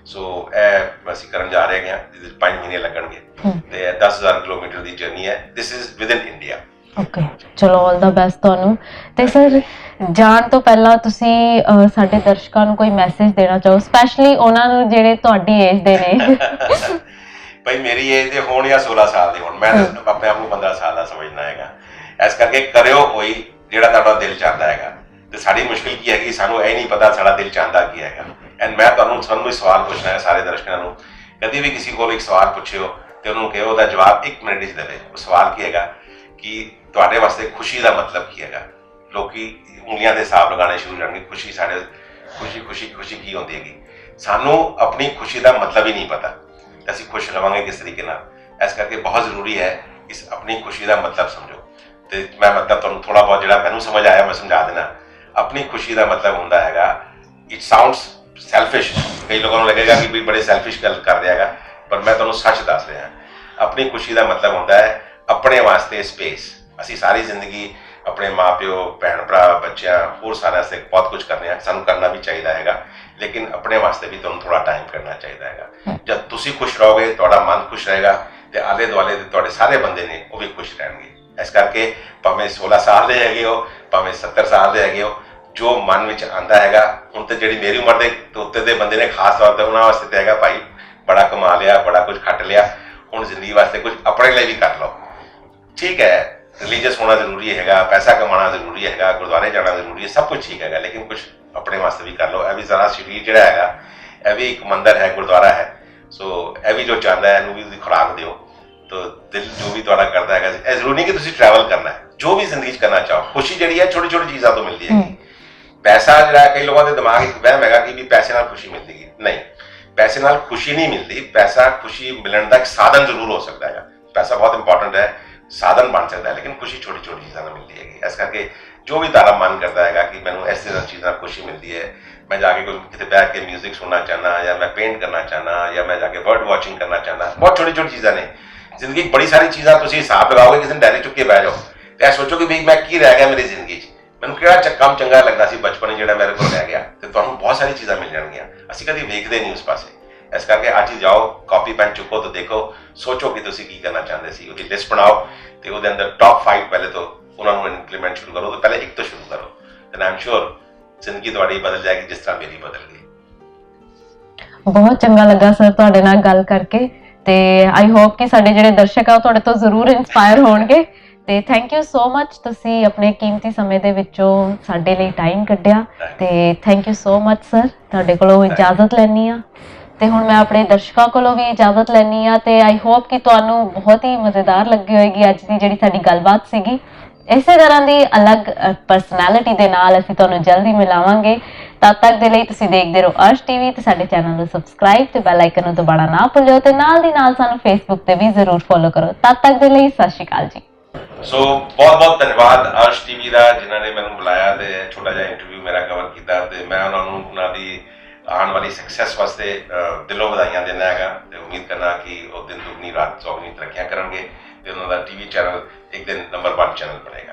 ਸੋ ਇਹ ਅਸੀਂ ਕਰਨ ਜਾ ਰਹੇ ਹਾਂ, ਜਿਹਦੇ 5 ਮਹੀਨੇ ਲੱਗਣਗੇ ਤੇ 10,000 ਕਿਲੋਮੀਟਰ ਦੀ ਜਰਨੀ ਹੈ। This is with in India. Okay, ਚਲੋ ਆਲ ਦਾ ਬੈਸਟ ਤੁਹਾਨੂੰ। ਤੇ ਸਰ, ਜਾਣ ਤੋਂ ਪਹਿਲਾਂ ਤੁਸੀਂ ਸਾਡੇ ਦਰਸ਼ਕਾਂ ਨੂੰ ਕੋਈ ਮੈਸੇਜ ਦੇਣਾ ਚਾਹੋ, ਸਪੈਸ਼ਲੀ ਉਹਨਾਂ ਨੂੰ ਜਿਹੜੇ ਤੁਹਾਡੀ ਏਜ ਦੇ ਨੇ? ਭਾਈ ਮੇਰੀ ਏਜ ਦੇ ਹੋਣ ਜਾਂ 16 ਸਾਲ ਦੇ ਹੋਣ, ਮੈਂ ਆਪਣੇ ਆਪ ਨੂੰ 15 ਸਾਲ ਦਾ ਸਮਝਣਾ ਹੈਗਾ। ਇਸ ਕਰਕੇ ਕਰਿਓ ਉਹੀ ਜਿਹੜਾ ਤੁਹਾਡਾ ਦਿਲ ਚਾਹੁੰਦਾ ਹੈਗਾ। ਤੇ ਸਾਡੀ ਮੁਸ਼ਕਿਲ ਕੀ ਹੈਗੀ, ਸਾਨੂੰ ਇਹ ਨਹੀਂ ਪਤਾ ਸਾਡਾ ਦਿਲ ਚਾਹੁੰਦਾ ਕੀ ਹੈਗਾ। ਐਂਡ ਮੈਂ ਤੁਹਾਨੂੰ ਵੀ ਸਵਾਲ ਪੁੱਛਣਾ ਹੈ ਸਾਰੇ ਦਰਸ਼ਕਾਂ ਨੂੰ, ਕਦੀ ਵੀ ਕਿਸੇ ਕੋਲ ਇੱਕ ਸਵਾਲ ਪੁੱਛਿਓ ਤੇ ਉਹਨੂੰ ਕਹੋ ਉਹਦਾ ਜਵਾਬ 1 ਮਿੰਟ 'ਚ ਦੇਵੇ। ਉਹ ਸਵਾਲ ਕੀ ਹੈਗਾ ਕਿ ਤੁਹਾਡੇ ਵਾਸਤੇ ਖੁਸ਼ੀ ਦਾ ਮਤਲਬ ਕੀ ਹੈਗਾ? ਲੋਕੀ ਉਂਗਲੀਆਂ ਦੇ ਹਿਸਾਬ ਲਗਾਉਣੇ ਸ਼ੁਰੂ ਕਰਨਗੇ, ਖੁਸ਼ੀ ਸਾਡੇ ਖੁਸ਼ੀ ਕੀ ਹੁੰਦੀ ਹੈਗੀ। ਸਾਨੂੰ ਆਪਣੀ ਖੁਸ਼ੀ ਦਾ ਮਤਲਬ ਹੀ ਨਹੀਂ ਪਤਾ, ਅਸੀਂ ਖੁਸ਼ ਰਵਾਂਗੇ ਕਿਸ ਤਰੀਕੇ ਨਾਲ। ਇਸ ਕਰਕੇ ਬਹੁਤ ਜ਼ਰੂਰੀ ਹੈ ਇਸ ਆਪਣੀ ਖੁਸ਼ੀ ਦਾ ਮਤਲਬ ਸਮਝੋ। ਤੇ ਮੈਂ ਮਤਲਬ ਤੁਹਾਨੂੰ ਥੋੜਾ ਬਹੁਤ ਜਿਹੜਾ ਮੈਨੂੰ ਸਮਝ ਆਇਆ ਮੈਂ ਸਮਝਾ ਦੇਣਾ। ਆਪਣੀ ਖੁਸ਼ੀ ਦਾ ਮਤਲਬ ਹੁੰਦਾ ਹੈਗਾ, ਇਟ ਸਾਊਂਡਸ ਸੈਲਫਿਸ਼, ਕਈ ਲੋਕਾਂ ਨੂੰ ਲੱਗੇਗਾ ਕਿ ਵੀ ਬੜੇ ਸੈਲਫਿਸ਼ ਗੱਲ ਕਰ ਰਿਹਾ ਹੈਗਾ, ਪਰ ਮੈਂ ਤੁਹਾਨੂੰ ਸੱਚ ਦੱਸ ਰਿਹਾ। ਆਪਣੀ ਖੁਸ਼ੀ ਦਾ ਮਤਲਬ ਹੁੰਦਾ ਹੈ ਆਪਣੇ ਵਾਸਤੇ ਸਪੇਸ। ਅਸੀਂ ਸਾਰੀ ਜ਼ਿੰਦਗੀ ਆਪਣੇ ਮਾਂ-ਪਿਓ, ਭੈਣ ਭਰਾ, ਬੱਚਿਆਂ, ਹੋਰ ਸਾਰਿਆਂ ਵਾਸਤੇ ਬਹੁਤ ਕੁਝ ਕਰਨੇ ਆ, ਸਾਨੂੰ ਕਰਨਾ ਵੀ ਚਾਹੀਦਾ ਹੈਗਾ, ਲੇਕਿਨ ਆਪਣੇ ਵਾਸਤੇ ਵੀ ਤੁਹਾਨੂੰ ਥੋੜਾ ਟਾਈਮ ਕਰਨਾ ਚਾਹੀਦਾ ਹੈਗਾ। ਜਦ ਤੁਸੀਂ ਖੁਸ਼ ਰਹੋਗੇ, ਤੁਹਾਡਾ ਮਨ ਖੁਸ਼ ਰਹੇਗਾ ਤੇ ਆਲੇ ਦੁਆਲੇ ਦੇ ਤੁਹਾਡੇ ਸਾਰੇ ਬੰਦੇ ਨੇ ਉਹ ਵੀ ਖੁਸ਼ ਰਹਿਣਗੇ। ਇਸ ਕਰਕੇ ਭਾਵੇਂ 16 ਸਾਲ ਦੇ ਹੈਗੇ ਹੋ, ਭਾਵੇਂ 70 ਸਾਲ ਦੇ ਹੈਗੇ ਹੋ, ਜੋ ਮਨ ਵਿੱਚ ਆਉਂਦਾ ਹੈਗਾ। ਹੁਣ ਤੇ ਜਿਹੜੀ ਮੇਰੀ ਉਮਰ ਦੇ ਉੱਤੇ ਦੇ ਬੰਦੇ ਨੇ, ਖਾਸ ਤੌਰ ਤੇ ਉਹਨਾਂ ਵਾਸਤੇ ਤੇ ਹੈਗਾ ਭਾਈ ਬੜਾ ਕਮਾ ਲਿਆ, ਬੜਾ ਕੁਝ ਖੱਟ ਲਿਆ, ਹੁਣ ਜ਼ਿੰਦਗੀ ਵਾਸਤੇ ਕੁਝ ਆਪਣੇ ਲਈ ਵੀ ਕਰ ਲਓ। ਠੀਕ ਹੈ, ਰਿਲੀਜੀਅਸ ਹੋਣਾ ਜ਼ਰੂਰੀ ਹੈਗਾ, ਪੈਸਾ ਕਮਾਉਣਾ ਜ਼ਰੂਰੀ ਹੈਗਾ, ਗੁਰਦੁਆਰੇ ਜਾਣਾ ਜ਼ਰੂਰੀ ਹੈ, ਸਭ ਕੁਝ ਠੀਕ ਹੈਗਾ, ਲੇਕਿਨ ਕੁਝ ਆਪਣੇ ਵਾਸਤੇ ਵੀ ਕਰ ਲਓ। ਇਹ ਵੀ ਜ਼ਰਾ ਸਰੀਰ ਜਿਹੜਾ ਹੈਗਾ, ਇਹ ਵੀ ਇੱਕ ਮੰਦਿਰ ਹੈ, ਗੁਰਦੁਆਰਾ ਹੈ। ਸੋ ਇਹ ਵੀ ਜੋ ਚਾਹੁੰਦਾ ਹੈ ਇਹਨੂੰ ਵੀ ਉਹਦੀ ਖੁਰਾਕ ਦਿਓ। ਤੋ ਦਿਲ ਜੋ ਵੀ ਤੁਹਾਡਾ ਕਰਦਾ ਹੈਗਾ, ਇਹ ਜ਼ਰੂਰੀ ਨਹੀਂ ਕਿ ਤੁਸੀਂ ਟਰੈਵਲ ਕਰਨਾ ਹੈ, ਜੋ ਵੀ ਜ਼ਿੰਦਗੀ 'ਚ ਕਰਨਾ ਚਾਹੋ। ਖੁਸ਼ੀ ਜਿਹੜੀ ਹੈ ਛੋਟੀ ਛੋਟੀ ਚੀਜ਼ਾਂ ਤੋਂ ਮਿਲਦੀ ਹੈਗੀ। ਪੈਸਾ ਜਿਹੜਾ ਕਈ ਲੋਕਾਂ ਦੇ ਦਿਮਾਗ 'ਚ ਵਹਿਮ ਹੈਗਾ ਕਿ ਵੀ ਪੈਸੇ ਨਾਲ ਖੁਸ਼ੀ ਮਿਲਦੀ ਹੈ। ਨਹੀਂ, ਪੈਸੇ ਨਾਲ ਖੁਸ਼ੀ ਨਹੀਂ ਮਿਲਦੀ। ਪੈਸਾ ਖੁਸ਼ੀ ਮਿਲਣ ਦਾ ਇੱਕ ਸਾਧਨ ਜ਼ਰੂਰ ਹੋ ਸਕਦਾ ਹੈਗਾ। ਪੈਸਾ ਬਹੁਤ ਇੰਪੋਰਟੈਂਟ ਹੈ, ਸਾਧਨ ਬਣ ਸਕਦਾ ਹੈ, ਲੇਕਿਨ ਖੁਸ਼ੀ ਛੋਟੀ ਛੋਟੀ ਚੀਜ਼ਾਂ ਨਾਲ ਮਿਲਦੀ ਹੈਗੀ। ਇਸ ਕਰਕੇ ਜੋ ਵੀ ਤੁਹਾਡਾ ਮਨ ਕਰਦਾ ਹੈਗਾ ਕਿ ਮੈਨੂੰ ਇਸ ਤਰ੍ਹਾਂ ਚੀਜ਼ ਨਾਲ ਖੁਸ਼ੀ ਮਿਲਦੀ ਹੈ, ਮੈਂ ਜਾ ਕੇ ਕੋਈ ਕਿਤੇ ਬੈਠ ਕੇ ਮਿਊਜ਼ਿਕ ਸੁਣਨਾ ਚਾਹੁੰਦਾ, ਜਾਂ ਮੈਂ ਪੇਂਟ ਕਰਨਾ ਚਾਹੁੰਦਾ, ਜਾਂ ਮੈਂ ਜਾ ਕੇ ਬਰਡ ਵਾਚਿੰਗ ਕਰਨਾ ਚਾਹੁੰਦਾ, ਬਹੁਤ ਛੋਟੀ ਛੋਟੀ ਚੀਜ਼ਾਂ ਨੇ। ਜ਼ਿੰਦਗੀ ਬੜੀ ਸਾਰੀ ਚੀਜ਼ਾਂ ਤੁਸੀਂ ਹਿਸਾਬ ਲਗਾਓਗੇ, ਕਿਸੇ ਦਿਨ ਡਾਇਰੀ ਚੁੱਕ ਕੇ ਬਹਿ ਜਾਓ ਤੇ ਇਹ ਸੋਚੋ ਕਿ ਵੀ ਮੈਂ ਕੀ ਰਹਿ ਗਿਆ ਮੇਰੀ ਜ਼ਿੰਦਗੀ 'ਚ, ਮੈਨੂੰ ਕਿਹੜਾ ਕੰਮ ਚੰਗਾ ਲੱਗਦਾ ਸੀ ਬਚਪਨ ਜਿਹੜਾ ਮੇਰੇ ਕੋਲ ਰਹਿ ਗਿਆ, ਤੇ ਤੁਹਾਨੂੰ ਬਹੁਤ ਸਾਰੀ ਚੀਜ਼ਾਂ ਮਿਲ ਜਾਣਗੀਆਂ। ਅਸੀਂ ਕਦੀ ਵੇਖਦੇ ਨਹੀਂ ਉਸ ਪਾਸੇ। ਇਸ ਕਰਕੇ ਅੱਜ ਹੀ ਜਾਓ, ਕਾਪੀ ਪੈਨ ਚੁੱਕੋ ਤੇ ਦੇਖੋ, ਸੋਚੋ ਕਿ ਤੁਸੀਂ ਕੀ ਕਰਨਾ ਚਾਹੁੰਦੇ ਸੀ, ਉਹਦੀ ਲਿਸਟ ਬਣਾਓ ਤੇ ਉਹਦੇ ਅੰਦਰ ਟੌਪ 5 ਪਹਿਲੇ ਤੋਂ ਉਹਨਾਂ ਨੂੰ ਇੰਪਲੀਮੈਂਟ ਸ਼ੁਰੂ ਕਰੋ। ਤੇ ਪਹਿਲੇ ਇੱਕ ਤੋਂ ਸ਼ੁਰੂ ਕਰੋ, ਤੇ ਆਈ ਐਮ ਸ਼ੋਰ ਜ਼ਿੰਦਗੀ ਤੁਹਾਡੀ ਬਦਲ ਜਾਏਗੀ ਜਿਸ ਤਰ੍ਹਾਂ ਮੇਰੀ ਬਦਲ ਗਈ। ਬਹੁਤ ਚੰਗਾ ਲੱਗਾ ਸਰ ਤੁਹਾਡੇ ਨਾਲ ਗੱਲ ਕਰਕੇ, ਤੇ ਆਈ ਹੋਪ ਕਿ ਸਾਡੇ ਜਿਹੜੇ ਦਰਸ਼ਕ ਆ ਉਹ ਤੁਹਾਡੇ ਤੋਂ ਜ਼ਰੂਰ ਇਨਸਪਾਇਰ ਹੋਣਗੇ। ਤੇ ਥੈਂਕ ਯੂ ਸੋ ਮਚ, ਤੁਸੀਂ ਆਪਣੇ ਕੀਮਤੀ ਸਮੇਂ ਦੇ ਵਿੱਚੋਂ ਸਾਡੇ ਲਈ ਟਾਈਮ ਕੱਢਿਆ, ਤੇ thank you so much sir. ਤੁਹਾਡੇ ਕੋਲੋਂ ਇਜਾਜ਼ਤ ਲੈਣੀ ਆ, ਤੇ ਹੁਣ ਮੈਂ ਆਪਣੇ ਦਰਸ਼ਕਾਂ ਕੋਲੋਂ ਵੀ ਇਜਾਜ਼ਤ ਲੈਣੀ ਆ। ਤੇ ਆਈ ਹੋਪ ਕਿ ਤੁਹਾਨੂੰ ਬਹੁਤ ਹੀ ਮਜ਼ੇਦਾਰ ਲੱਗੀ ਹੋਏਗੀ ਅੱਜ ਦੀ ਜਿਹੜੀ ਸਾਡੀ ਗੱਲਬਾਤ ਸੀਗੀ। ਇਸੇ ਤਰ੍ਹਾਂ ਦੀ ਅਲੱਗ ਪਰਸਨੈਲਿਟੀ ਦੇ ਨਾਲ ਅਸੀਂ ਤੁਹਾਨੂੰ ਜਲਦੀ ਮਿਲਾਵਾਂਗੇ। ਤਦ ਤੱਕ ਦੇ ਲਈ ਤੁਸੀਂ ਦੇਖਦੇ ਰਹੋ ਅਰਸ਼ ਟੀਵੀ ਤੇ ਸਾਡੇ ਚੈਨਲ ਨੂੰ ਸਬਸਕ੍ਰਾਈਬ ਤੇ ਬੈਲ ਆਈਕਨ ਨੂੰ ਦਬਾਉਣਾ ਨਾ ਭੁੱਲਿਓ, ਤੇ ਨਾਲ ਦੀ ਨਾਲ ਸਾਨੂੰ ਫੇਸਬੁੱਕ ਤੇ ਵੀ ਜ਼ਰੂਰ ਫੋਲੋ ਕਰੋ। ਤਦ ਤੱਕ ਦੇ ਲਈ ਸਤਿ ਸ਼੍ਰੀ ਅਕਾਲ ਜੀ। ਸੋ ਬਹੁਤ ਬਹੁਤ ਧੰਨਵਾਦ ਅਰਸ਼ ਟੀਵੀ ਦਾ, ਜਿਨ੍ਹਾਂ ਨੇ ਮੈਨੂੰ ਬੁਲਾਇਆ ਤੇ ਛੋਟਾ ਜਿਹਾ ਇੰਟਰਵਿਊ ਮੇਰਾ ਕਵਰ ਕੀਤਾ, ਤੇ ਮੈਂ ਉਹਨਾਂ ਨੂੰ ਉਹਨਾਂ ਦੀ ਆਉਣ ਵਾਲੀ ਸਕਸੈਸ ਵਾਸਤੇ ਦਿਲੋਂ ਵਧਾਈਆਂ ਦਿੰਦਾ ਹੈਗਾ, ਤੇ ਉਮੀਦ ਕਰਨਾ ਕਿ ਉਹ ਦਿਨ ਦੁਗਣੀ ਰਾਤ ਚੌਗਣੀ ਤਰੱਕੀਆਂ ਕਰਨਗੇ ਤੇ ਉਹਨਾਂ ਦਾ ਟੀਵੀ ਚੈਨਲ ਇੱਕ ਦਿਨ ਨੰਬਰ 1 ਚੈਨਲ ਬਣੇਗਾ।